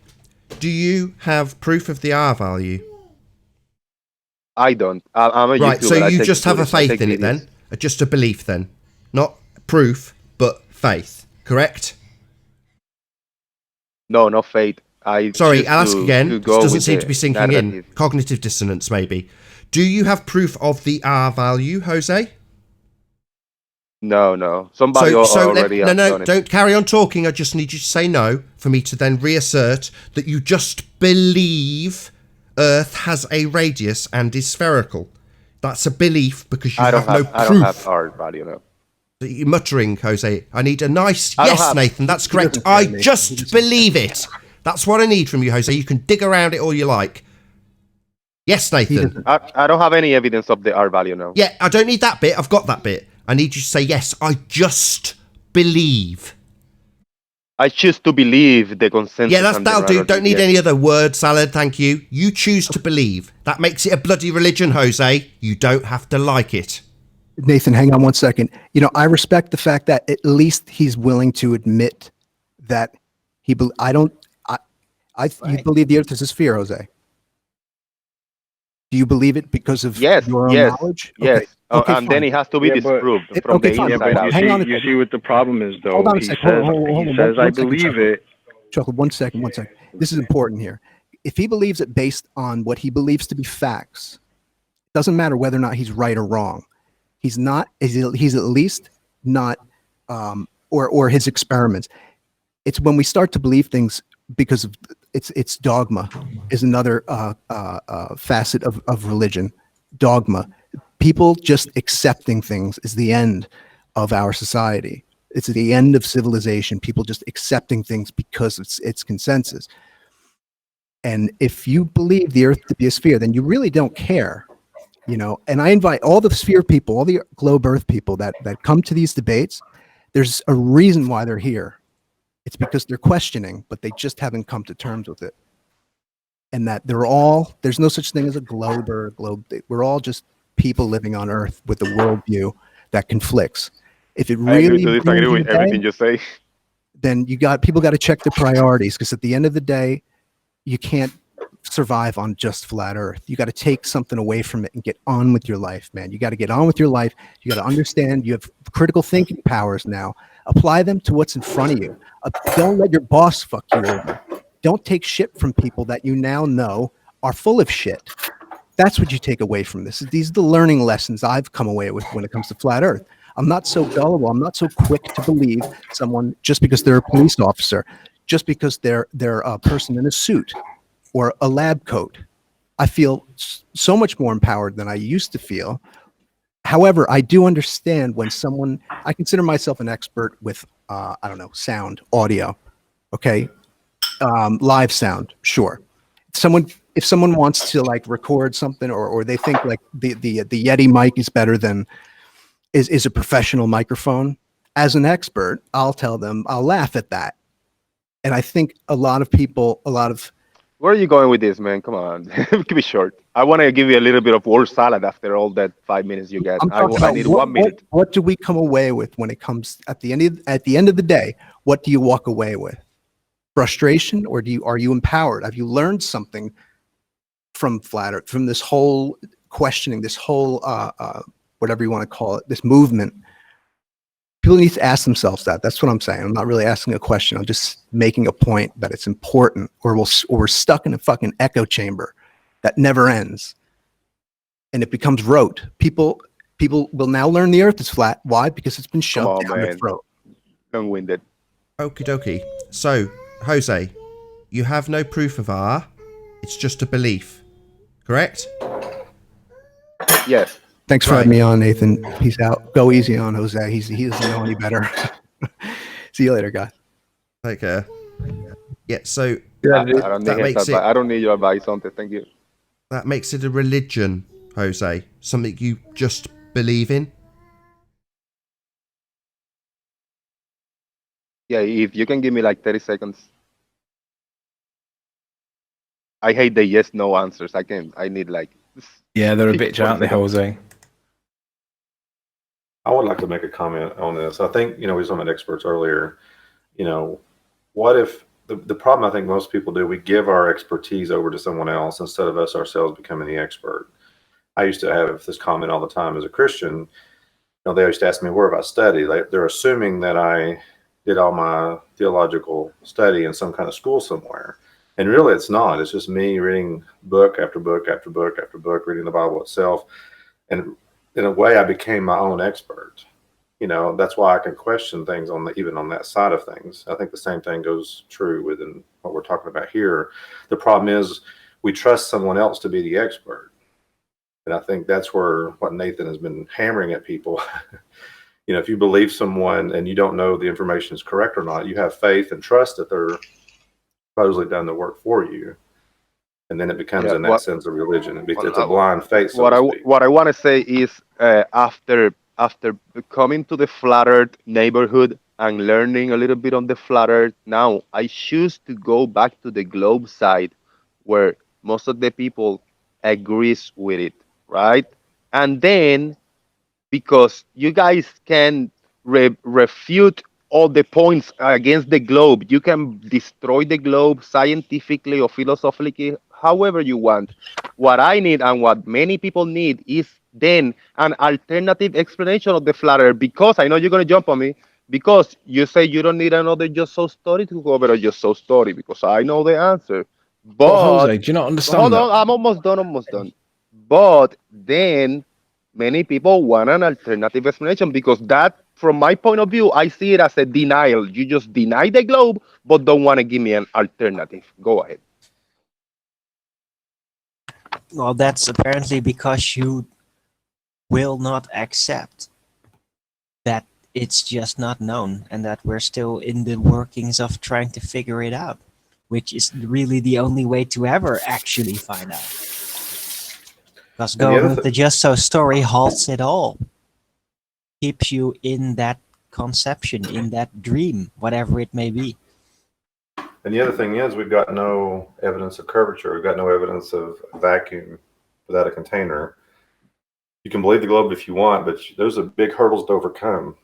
S2: do you have proof of the R value?
S7: I don't. I'm a YouTuber.
S2: Right, so you just have a faith in it then? Just a belief then? Not proof, but faith, correct?
S7: No, not faith.
S2: Sorry, I'll ask again. This doesn't seem to be sinking in. Cognitive dissonance, maybe. Do you have proof of the R value, Jose?
S7: No. Somebody already has done it.
S2: Don't carry on talking. I just need you to say no for me to then reassert that you just believe Earth has a radius and is spherical. That's a belief because you have no proof.
S7: I don't have R value, no.
S2: You're muttering, Jose. I need a nice yes, Nathan. That's correct. I just believe it. That's what I need from you, Jose. You can dig around it all you like. Yes, Nathan.
S7: I don't have any evidence of the R value now.
S2: Yeah, I don't need that bit. I've got that bit. I need you to say yes. I just believe.
S7: I choose to believe the consensus.
S2: Yeah, that'll do. Don't need any other word salad. Thank you. You choose to believe. That makes it a bloody religion, Jose. You don't have to like it.
S9: Nathan, hang on one second. You know, I respect the fact that at least he's willing to admit that you believe the Earth is a sphere, Jose. Do you believe it because of your own knowledge?
S7: Yes.
S9: Okay,
S7: and then it has to be disproved from the inside out.
S3: You see what the problem is, though.
S9: Hold on a
S3: he
S9: second.
S3: He says, I believe it.
S9: Chuckle, one second. This is important here. If he believes it based on what he believes to be facts, it doesn't matter whether or not he's right or wrong. He's at least not, or his experiments. It's when we start to believe things because of it's dogma is another facet of religion. Dogma. People just accepting things is the end of our society. It's the end of civilization. People just accepting things because it's consensus. And if you believe the Earth to be a sphere, then you really don't care, you know. And I invite all the sphere people, all the globe Earth people that come to these debates. There's a reason why they're here. It's because they're questioning, but they just haven't come to terms with it. And that there's no such thing as a globe or a globe. We're all just people living on Earth with a worldview that conflicts. If it really
S7: disagree with everything you say,
S9: then people got to check their priorities, because at the end of the day, you can't survive on just flat Earth. You got to take something away from it and get on with your life, man. You got to get on with your life. You got to understand you have critical thinking powers now. Apply them to what's in front of you. Don't let your boss fuck you over. Don't take shit from people that you now know are full of shit. That's what you take away from this. These are the learning lessons I've come away with when it comes to flat Earth. I'm not so gullible. I'm not so quick to believe someone just because they're a police officer, just because they're a person in a suit or a lab coat. I feel so much more empowered than I used to feel. However, I do understand when I consider myself an expert with, sound, audio, okay? Live sound, sure. If someone wants to like record something or they think like the Yeti mic is better than is a professional microphone, as an expert, I'll tell them, I'll laugh at that. And I think
S7: where are you going with this, man? Come on, keep it short. I want to give you a little bit of word salad after all that 5 minutes you get. I need 1 minute.
S9: What do we come away with when it comes at the end of the day? What do you walk away with? Frustration, or are you empowered? Have you learned something from flat Earth, from this whole questioning, this whole whatever you want to call it, this movement. People need to ask themselves that. That's what I'm saying. I'm not really asking a question. I'm just making a point that it's important, or we're stuck in a fucking echo chamber that never ends, and it becomes rote. People will now learn the Earth is flat. Why? Because it's been shoved down their throat.
S7: Long-winded.
S2: Okie dokie. So, Jose, you have no proof of R. It's just a belief. Correct?
S7: Yes.
S9: Thanks for having me on, Nathan. Peace out. Go easy on Jose. He doesn't know any better. See you later, guys.
S2: Take care. Yeah, so
S7: I don't need your advice on this. Thank you.
S2: That makes it a religion, Jose. Something you just believe in.
S7: Yeah, if you can give me like 30 seconds. I hate the yes/no answers. I need like.
S4: Yeah, they're a bitch, aren't they, Jose?
S5: I would like to make a comment on this. I think, we were talking about experts earlier. What if the problem I think most people do, we give our expertise over to someone else instead of us ourselves becoming the expert. I used to have this comment all the time as a Christian. They used to ask me, where have I studied? They're assuming that I did all my theological study in some kind of school somewhere. And really it's not. It's just me reading book after book after book after book, reading the Bible itself. And in a way, I became my own expert. That's why I can question things even on that side of things. I think the same thing goes true within what we're talking about here. The problem is we trust someone else to be the expert. And I think that's what Nathan has been hammering at people. If you believe someone and you don't know the information is correct or not, you have faith and trust that they're supposedly done the work for you. And then it becomes, in that sense, a religion. It's a blind faith.
S7: What I want to say is, after coming to the flat Earth neighborhood and learning a little bit on the flat Earth, now I choose to go back to the globe side, where most of the people agrees with it, right? And then, because you guys can refute all the points against the globe, you can destroy the globe scientifically or philosophically, however you want. What I need and what many people need is then an alternative explanation of the flat Earth, because I know you're going to jump on me, because you say you don't need another Just So story to cover a Just So story, because I know the answer. But
S4: Jose, do you not understand
S7: hold on, I'm almost done. But then many people want an alternative explanation, because that, from my point of view, I see it as a denial. You just deny the globe, but don't want to give me an alternative. Go ahead.
S8: Well, that's apparently because you will not accept that it's just not known, and that we're still in the workings of trying to figure it out, which is really the only way to ever actually find out. Because going with the Just So story halts it all. Keeps you in that conception, in that dream, whatever it may be.
S5: And the other thing is, we've got no evidence of curvature. We've got no evidence of vacuum without a container. You can believe the globe if you want, but those are big hurdles to overcome.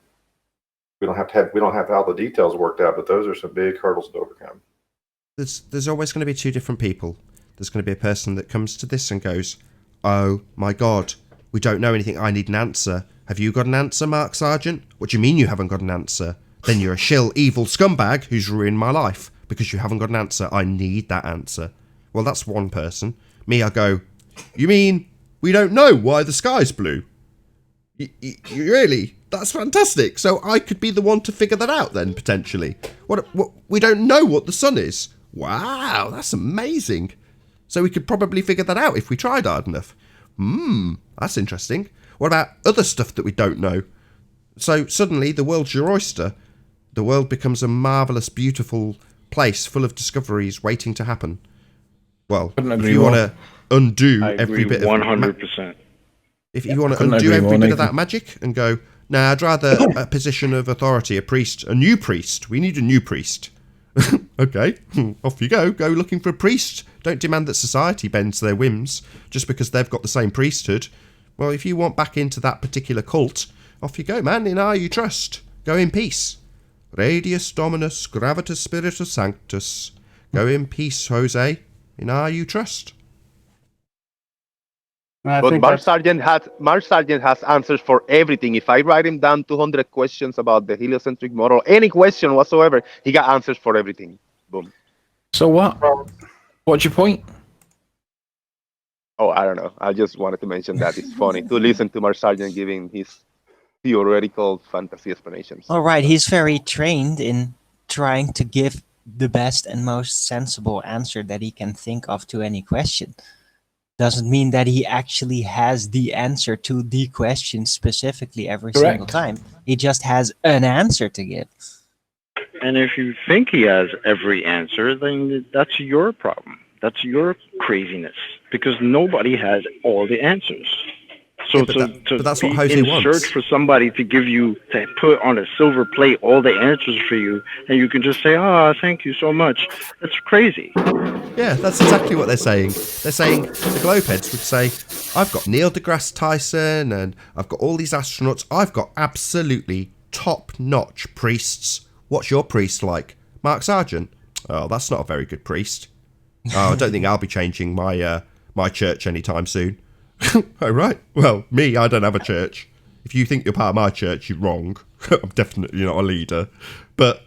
S5: We don't have all the details worked out, but those are some big hurdles to overcome.
S2: There's always going to be two different people. There's going to be a person that comes to this and goes, "Oh my God, we don't know anything. I need an answer. Have you got an answer, Mark Sargent? What do you mean you haven't got an answer? Then you're a shill, evil scumbag who's ruined my life because you haven't got an answer. I need that answer." Well, that's one person. Me, I go, "You mean we don't know why the sky's blue? You really? That's fantastic. So I could be the one to figure that out then, potentially. What? We don't know what the sun is. Wow, that's amazing. So we could probably figure that out if we tried hard enough. That's interesting. What about other stuff that we don't know? So suddenly the world's your oyster. The world becomes a marvellous, beautiful place full of discoveries waiting to happen. Well, if you want to undo every bit of
S3: 100%.
S2: If you want to undo every bit of that magic and go, nah, I'd rather a position of authority, a new priest. We need a new priest. Okay, off you go. Go looking for a priest. Don't demand that society bends to their whims just because they've got the same priesthood. Well, if you want back into that particular cult, off you go, man. In our you trust. Go in peace. Radius Dominus Gravitas Spiritus Sanctus. Go in peace, Jose. In our you trust.
S7: But Mark Sargent has answers for everything. If I write him down 200 questions about the heliocentric model, any question whatsoever, he got answers for everything. Boom.
S4: So what? What's your point?
S7: Oh, I don't know. I just wanted to mention that it's funny to listen to Mark Sargent giving his theoretical fantasy explanations.
S8: All right, he's very trained in trying to give the best and most sensible answer that he can think of to any question. Doesn't mean that he actually has the answer to the question specifically every single time. He just has an answer to give.
S3: And if you think he has every answer, then that's your problem. That's your craziness, because nobody has all the answers. So
S2: but that's what
S3: be
S2: Jose
S3: in
S2: wants.
S3: search for somebody to give you, to put on a silver plate all the answers for you, and you can just say, "Oh, thank you so much." That's crazy.
S2: Yeah, that's exactly what they're saying. They're saying the Globeheads would say, "I've got Neil deGrasse Tyson, and I've got all these astronauts. I've got absolutely top-notch priests. What's your priest like? Mark Sargent? Oh, that's not a very good priest. Oh, I don't think I'll be changing my church anytime soon." Oh, right. Well, I don't have a church. If you think you're part of my church, you're wrong. I'm definitely not a leader. But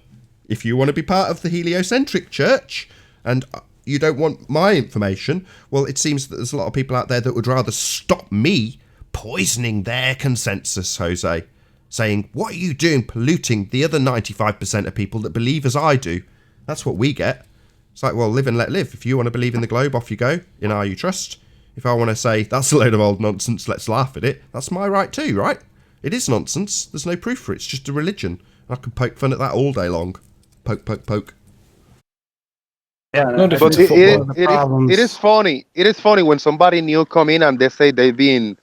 S2: if you want to be part of the heliocentric church and you don't want my information, well, it seems that there's a lot of people out there that would rather stop me poisoning their consensus, Jose. Saying, what are you doing polluting the other 95% of people that believe as I do? That's what we get. It's like, well, live and let live. If you want to believe in the globe, off you go. In Are You Trust. If I want to say, that's a load of old nonsense, let's laugh at it, that's my right too, right? It is nonsense. There's no proof for it. It's just a religion. I can poke fun at that all day long. Poke, poke, poke.
S11: Yeah,
S7: but it is funny. It is funny when somebody new come in and they say they've been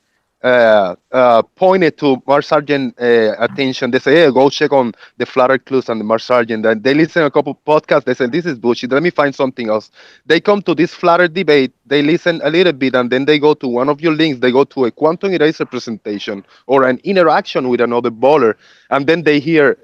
S7: pointed to Mark Sargent attention. They say, "Hey, go check on the flat earth clues and the Mark Sargent." And they listen to a couple podcasts. They say, "This is bullshit. Let me find something else." They come to this flat earth debate. They listen a little bit, and then they go to one of your links. They go to a quantum eraser presentation or an interaction with another bowler, and then they hear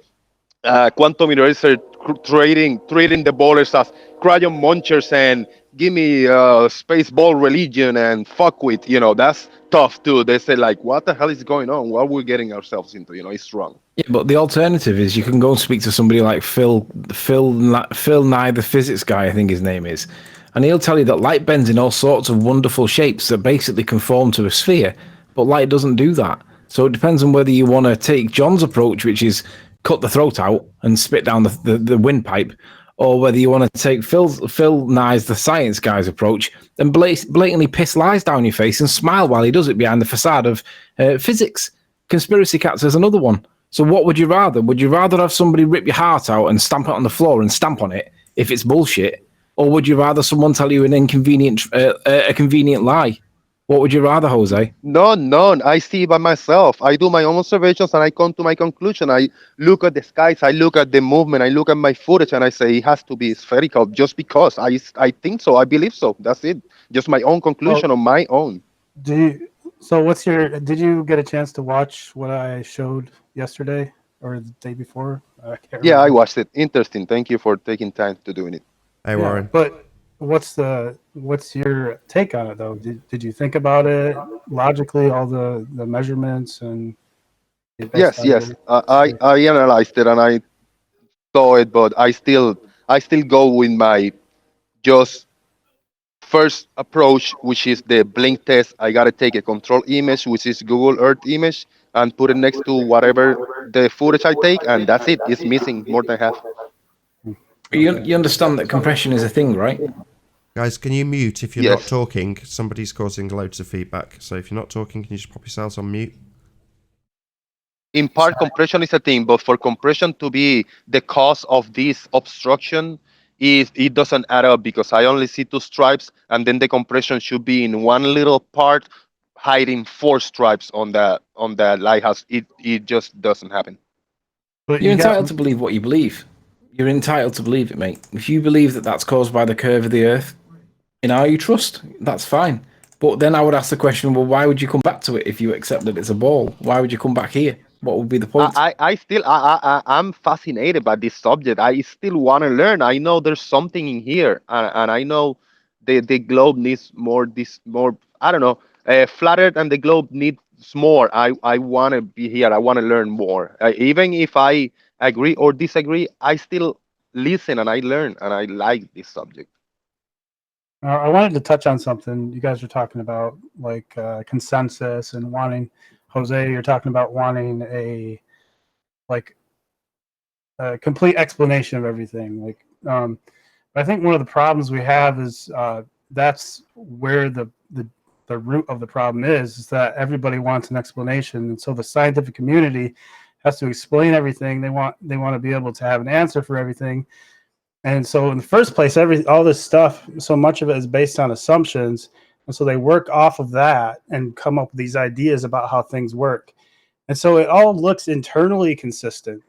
S7: quantum eraser treating the bowlers as crayon munchers and give me space ball religion and fuck with, that's tough too. They say like, what the hell is going on? What are we getting ourselves into? It's wrong.
S4: Yeah, but the alternative is you can go and speak to somebody like Phil Nye, the physics guy, I think his name is, and he'll tell you that light bends in all sorts of wonderful shapes that basically conform to a sphere, but light doesn't do that. So it depends on whether you want to take John's approach, which is cut the throat out and spit down the windpipe, or whether you want to take Phil Nye's, the science guy's approach, and blatantly piss lies down your face and smile while he does it behind the facade of physics. Conspiracy cats is another one. So what would you rather? Would you rather have somebody rip your heart out and stamp it on the floor and stamp on it if it's bullshit, or would you rather someone tell you a convenient lie? What would you rather, Jose?
S7: No. I see by myself. I do my own observations and I come to my conclusion. I look at the skies, I look at the movement, I look at my footage, and I say it has to be spherical just because I think so. I believe so. That's it. Just my own conclusion on my own.
S11: Did you get a chance to watch what I showed yesterday or the day before?
S7: I watched it. Interesting. Thank you for taking time to doing it.
S2: Hey, Warren.
S11: But what's your take on it though? Did you think about it logically, all the measurements and
S7: yes I analyzed it and I saw it, but I still go with my just first approach, which is the blink test. I gotta take a control image, which is Google Earth image, and put it next to whatever the footage I take, and that's it. It's missing more than half.
S4: You understand that compression is a thing, right?
S2: Guys, can you mute if you're not talking? Somebody's causing loads of feedback. So if you're not talking, can you just pop yourselves on mute?
S7: In part, compression is a thing, but for compression to be the cause of this obstruction, it doesn't add up, because I only see 2 stripes, and then the compression should be in one little part, hiding 4 stripes on the lighthouse. It just doesn't happen.
S4: But you're entitled to believe what you believe. You're entitled to believe it, mate. If you believe that that's caused by the curve of the Earth, in Are You Trust, that's fine. But then I would ask the question, well, why would you come back to it if you accept that it's a ball? Why would you come back here? What would be the point?
S7: I'm fascinated by this subject. I still want to learn. I know there's something in here, and I know the globe needs more. I don't know. Flat Earth and the globe needs more. I want to be here. I want to learn more. Even if I agree or disagree, I still listen and I learn and I like this subject.
S11: I wanted to touch on something you guys were talking about, like consensus and wanting. Jose, you're talking about wanting a complete explanation of everything. I think one of the problems we have is that's where the root of the problem is that everybody wants an explanation, and so the scientific community has to explain everything. They want to be able to have an answer for everything. And so in the first place, all this stuff, so much of it is based on assumptions. And so they work off of that and come up with these ideas about how things work. And so it all looks internally consistent,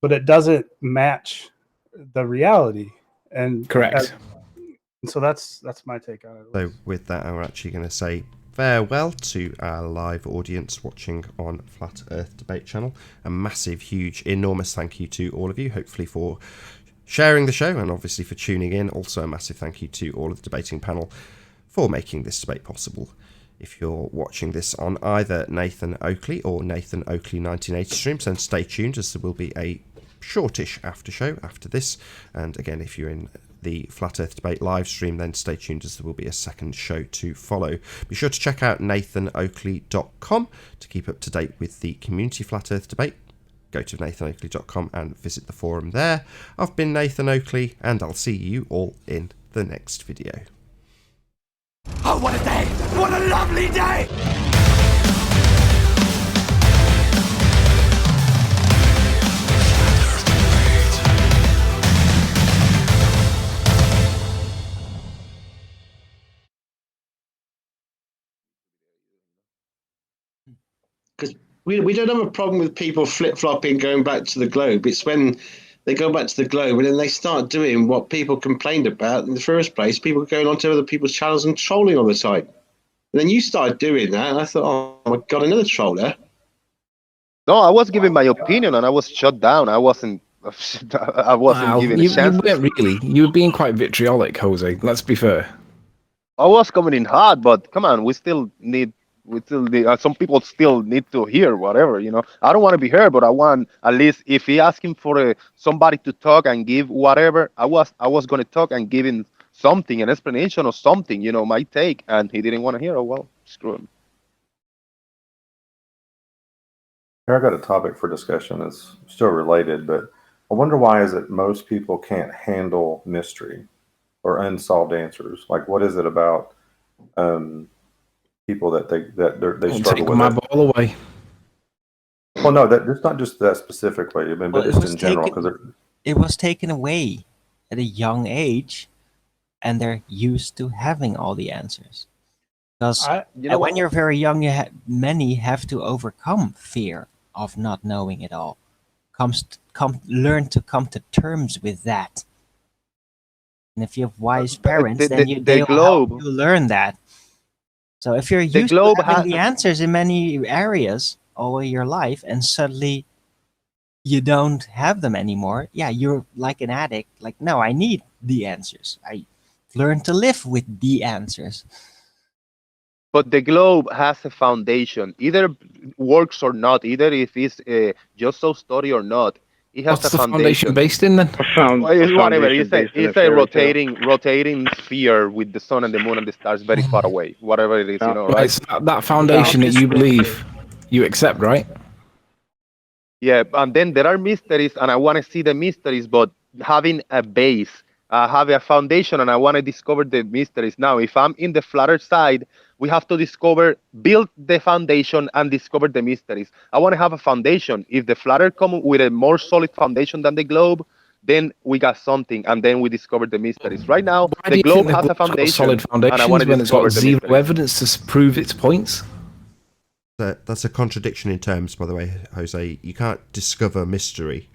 S11: but it doesn't match the reality. And
S4: correct.
S11: And so that's my take on it.
S2: So with that, I'm actually going to say farewell to our live audience watching on Flat Earth Debate channel. A massive, huge, enormous thank you to all of you, hopefully for sharing the show and obviously for tuning in. Also a massive thank you to all of the debating panel for making this debate possible. If you're watching this on either Nathan Oakley or Nathan Oakley 1980 streams, then stay tuned as there will be a shortish after show after this. And again, if you're in the Flat Earth Debate live stream, then stay tuned as there will be a second show to follow. Be sure to check out nathanoakley.com to keep up to date with the community Flat Earth Debate. Go to nathanoakley.com and visit the forum there. I've been Nathan Oakley, and I'll see you all in the next video.
S1: Oh, what a day! What a lovely day!
S12: Because we don't have a problem with people flip-flopping going back to the globe. It's when they go back to the globe and then they start doing what people complained about in the first place, people going onto other people's channels and trolling all the time. And then you started doing that, and I thought, oh my God, another troller.
S7: No, I was giving my opinion and I was shut down. I wasn't giving a chance.
S4: You weren't really. You were being quite vitriolic, Jose. Let's be fair.
S7: I was coming in hard, but come on, we still need some people still need to hear whatever, you know. I don't want to be heard, but I want at least if he asking for somebody to talk and give whatever, I was going to talk and give him something, an explanation or something, you know, my take, and he didn't want to hear. Oh well, screw him.
S5: Here I got a topic for discussion. It's still related, but I wonder why is it most people can't handle mystery or unsolved answers? Like, what is it about people that they struggle with?
S4: My ball away.
S5: Well, no, it's not just that specifically. I mean, but just in general,
S8: it was taken away at a young age, and they're used to having all the answers. Because when you're very young, many have to overcome fear of not knowing it all. Learn to come to terms with that. And if you have wise parents, then they'll help you learn that. So if you're used to having the answers in many areas all your life, and suddenly you don't have them anymore, you're like an addict. Like, no, I need the answers. I learn to live with the answers.
S7: But the globe has a foundation. Either works or not. Either if it's just so story or not. It has
S4: What's the foundation based in then?
S7: Whatever. It's a rotating sphere with the sun and the moon and the stars very far away. Whatever it is, you know, right?
S4: It's that foundation that you believe, you accept, right?
S7: Yeah, and then there are mysteries, and I want to see the mysteries, but having a base, have a foundation, and I want to discover the mysteries. Now, if I'm in the flatter side, we have to build the foundation and discover the mysteries. I want to have a foundation. If the flatter come with a more solid foundation than the globe, then we got something, and then we discover the mysteries. Right now, the globe has a foundation,
S4: solid foundations, and I want to when it's got zero evidence to prove its points.
S2: That's a contradiction in terms, by the way, Jose. You can't discover mystery.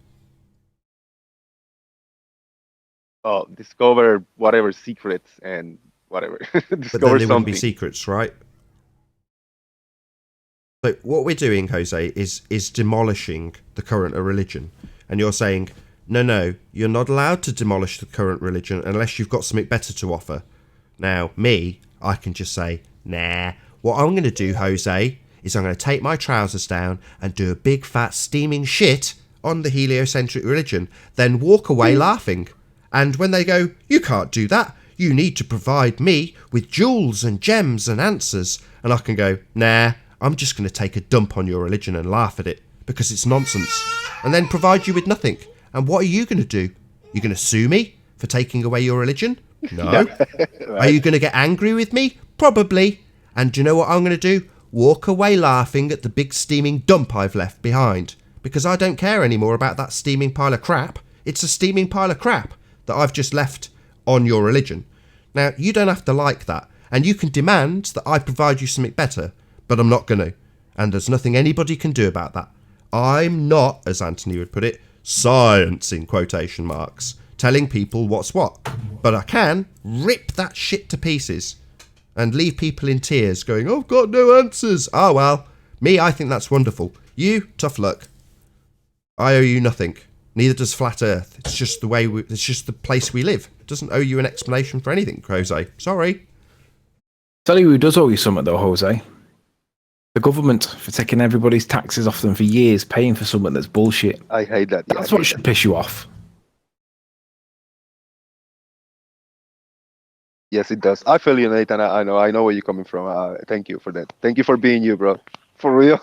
S7: Oh, discover whatever secrets and whatever.
S2: But then they wouldn't be secrets, right? So what we're doing, Jose, is demolishing the current religion. And you're saying, no, you're not allowed to demolish the current religion unless you've got something better to offer. Now, I can just say, nah, What I'm going to do, Jose, is I'm going to take my trousers down and do a big fat steaming shit on the heliocentric religion, then walk away laughing. And when they go, you can't do that, you need to provide me with jewels and gems and answers, and I can go, nah, I'm just going to take a dump on your religion and laugh at it, because it's nonsense, and then provide you with nothing. And what are you going to do? You're going to sue me for taking away your religion? No.
S7: Right.
S2: Are you going to get angry with me? Probably. And do you know what I'm going to do? Walk away laughing at the big steaming dump I've left behind. Because I don't care anymore about that steaming pile of crap. It's a steaming pile of crap that I've just left on your religion. Now, you don't have to like that. And you can demand that I provide you something better. But I'm not going to. And there's nothing anybody can do about that. I'm not, as Anthony would put it, science in quotation marks, telling people what's what. But I can rip that shit to pieces and leave people in tears going, I've got no answers. Oh, well, me, I think that's wonderful. You, tough luck. I owe you nothing. Neither does Flat Earth. It's just the way it's just the place we live. It doesn't owe you an explanation for anything, Jose. Sorry.
S4: Tell you who does owe you something though, Jose. The government, for taking everybody's taxes off them for years, paying for something that's bullshit.
S7: I hate that. Yeah,
S4: That's what should piss you off.
S7: Yes, it does. I feel you, Nathan. I know where you're coming from. Thank you for that. Thank you for being you, bro. For real.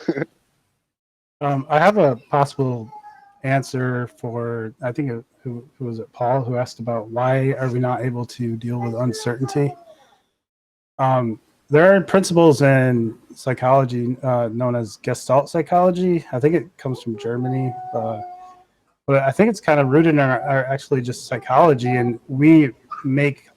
S11: I have a possible answer for, I think, who was it, Paul, who asked about why are we not able to deal with uncertainty? There are principles in psychology known as Gestalt psychology. I think it comes from Germany, but I think it's kind of rooted in our actually just psychology, and we make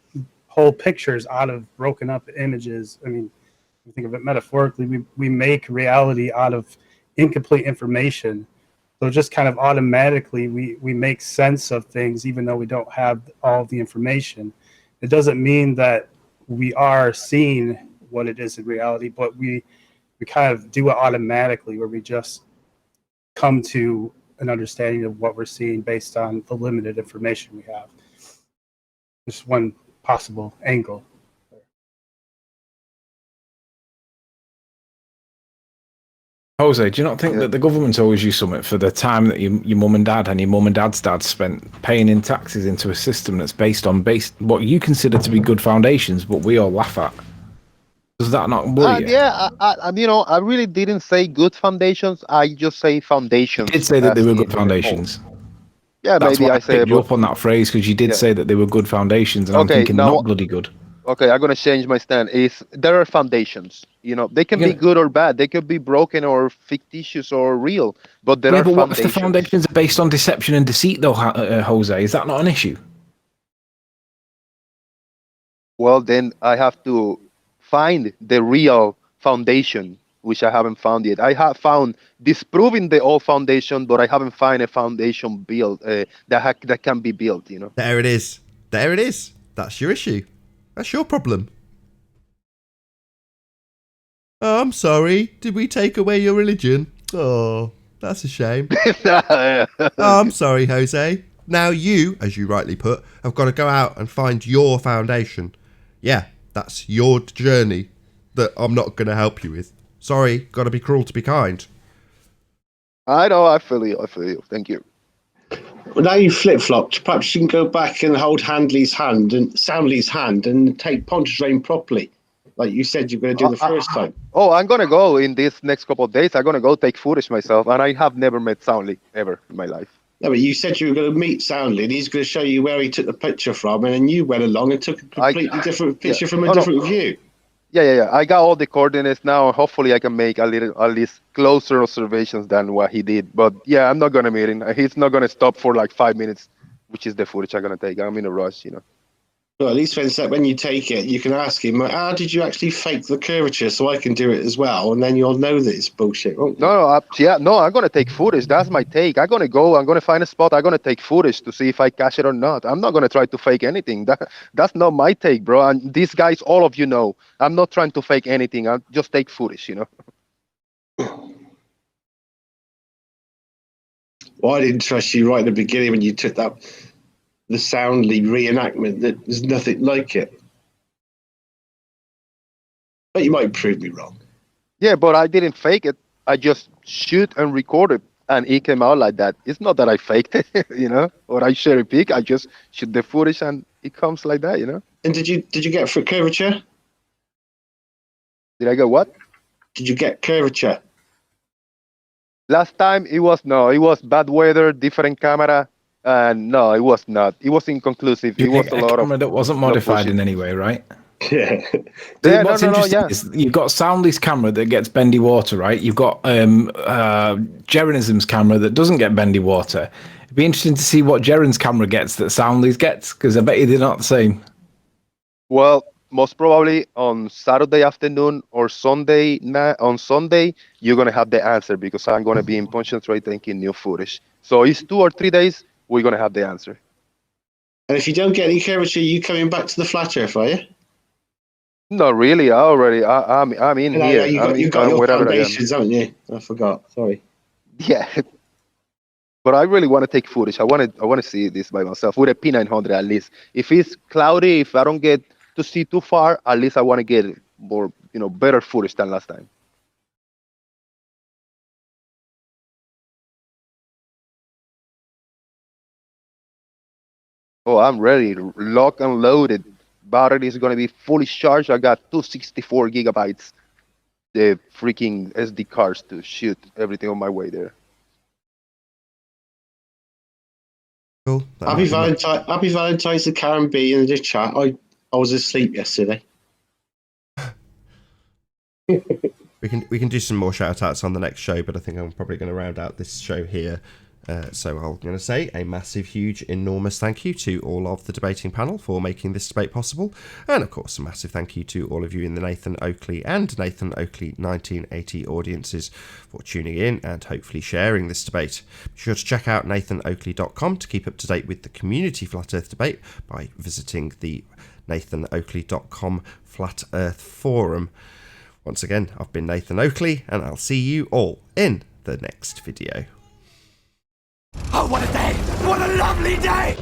S11: whole pictures out of broken up images. I mean, if you think of it metaphorically, we make reality out of incomplete information. So just kind of automatically we make sense of things even though we don't have all of the information. It doesn't mean that we are seeing what it is in reality, but we kind of do it automatically, where we just come to an understanding of what we're seeing based on the limited information we have. Just one possible angle.
S4: Jose, do you not think that the government owes you something for the time that your mum and dad and your mum and dad's dad spent paying in taxes into a system that's based on what you consider to be good foundations, but we all laugh at? Does that not worry you?
S7: Yeah, I really didn't say good foundations. I just say foundations.
S4: You did say that they were good foundations.
S7: Yeah,
S4: That's
S7: maybe
S4: why
S7: I say
S4: picked you up on that phrase, because you did say that they were good foundations, and I'm thinking
S7: now,
S4: not bloody good.
S7: Okay, I'm gonna change my stand. There are foundations. They can be good or bad. They could be broken or fictitious or real. But there are
S4: but
S7: foundations.
S4: what if the foundations are based on deception and deceit, though, Jose? Is that not an issue?
S7: Well, then I have to find the real foundation, which I haven't found yet. I have found disproving the old foundation, but I haven't found a foundation built that can be built.
S2: There it is. There it is. That's your issue. That's your problem. Oh, I'm sorry. Did we take away your religion? Oh, that's a shame. Oh, I'm sorry, Jose. Now you, as you rightly put, have got to go out and find your foundation. Yeah, that's your journey that I'm not going to help you with. Sorry, got to be cruel to be kind.
S7: I know, I feel you. Thank you.
S12: Well, now you flip-flopped. Perhaps you can go back and hold Soundly's hand and take Pontchartrain properly, like you said you're going to do the first time.
S7: Oh, I'm going to go in this next couple of days. I'm going to go take footage myself, and I have never met Soundly ever in my life.
S12: No, but you said you were going to meet Soundly, and he's going to show you where he took the picture from, and then you went along and took a completely different picture from a different view.
S7: Yeah. I got all the coordinates now. Hopefully, I can make at least closer observations than what he did. But yeah, I'm not gonna meet him. He's not gonna stop for like 5 minutes, which is the footage I'm gonna take. I'm in a rush,
S12: Well, at least when you take it, you can ask him, how did you actually fake the curvature so I can do it as well? And then you'll know that it's bullshit, won't you?
S7: No, I'm going to take footage. That's my take. I'm going to go, I'm going to find a spot. I'm going to take footage to see if I catch it or not. I'm not going to try to fake anything. That's not my take, bro. And these guys, all of you know, I'm not trying to fake anything. I'll just take footage,
S12: Well, I didn't trust you right at the beginning when you took the Soundly reenactment. There's nothing like it. But you might prove me wrong.
S7: Yeah, but I didn't fake it. I just shoot and record it, and it came out like that. It's not that I faked it, or I cherry pick. I just shoot the footage, and it comes like that,
S12: And did you get for curvature?
S7: Did I get what?
S12: Did you get curvature?
S7: Last time it was bad weather, different camera, and no, it was not. It was inconclusive.
S4: You
S7: It was
S4: picked
S7: a
S4: a
S7: lot
S4: camera
S7: of
S4: that wasn't modified in any way, right?
S12: Yeah.
S4: What's interesting is you've got Soundly's camera that gets bendy water, right? You've got Jerenism's camera that doesn't get bendy water. It'd be interesting to see what Jeren's camera gets that Soundly's gets, because I bet you they're not the same.
S7: Well, most probably on Saturday afternoon or Sunday on Sunday, you're gonna have the answer because I'm gonna be in concentrate taking new footage. So it's 2 or 3 days. We're gonna have the answer.
S12: And if you don't get any curvature, you coming back to the flat Earth, are you?
S7: Not really. I'm in here.
S12: You got your foundations, haven't you? I forgot. Sorry.
S7: Yeah. But I really want to take footage. I want to see this by myself with a P900 at least. If it's cloudy, if I don't get to see too far, at least I want to get more, better footage than last time. Oh, I'm ready. Lock and loaded. Battery is going to be fully charged. I got 264 gigabytes. The freaking SD cards to shoot everything on my way there.
S2: Cool.
S12: Happy Valentine's to Karen B in the chat. I was asleep yesterday.
S2: We can do some more shout outs on the next show, but I think I'm probably going to round out this show here. So I'm going to say a massive, huge, enormous thank you to all of the debating panel for making this debate possible. And of course, a massive thank you to all of you in the Nathan Oakley and Nathan Oakley 1980 audiences for tuning in and hopefully sharing this debate. Be sure to check out nathanoakley.com to keep up to date with the community Flat Earth debate by visiting the nathanoakley.com Flat Earth forum. Once again, I've been Nathan Oakley, and I'll see you all in the next video.
S1: Oh, what a day! What a lovely day!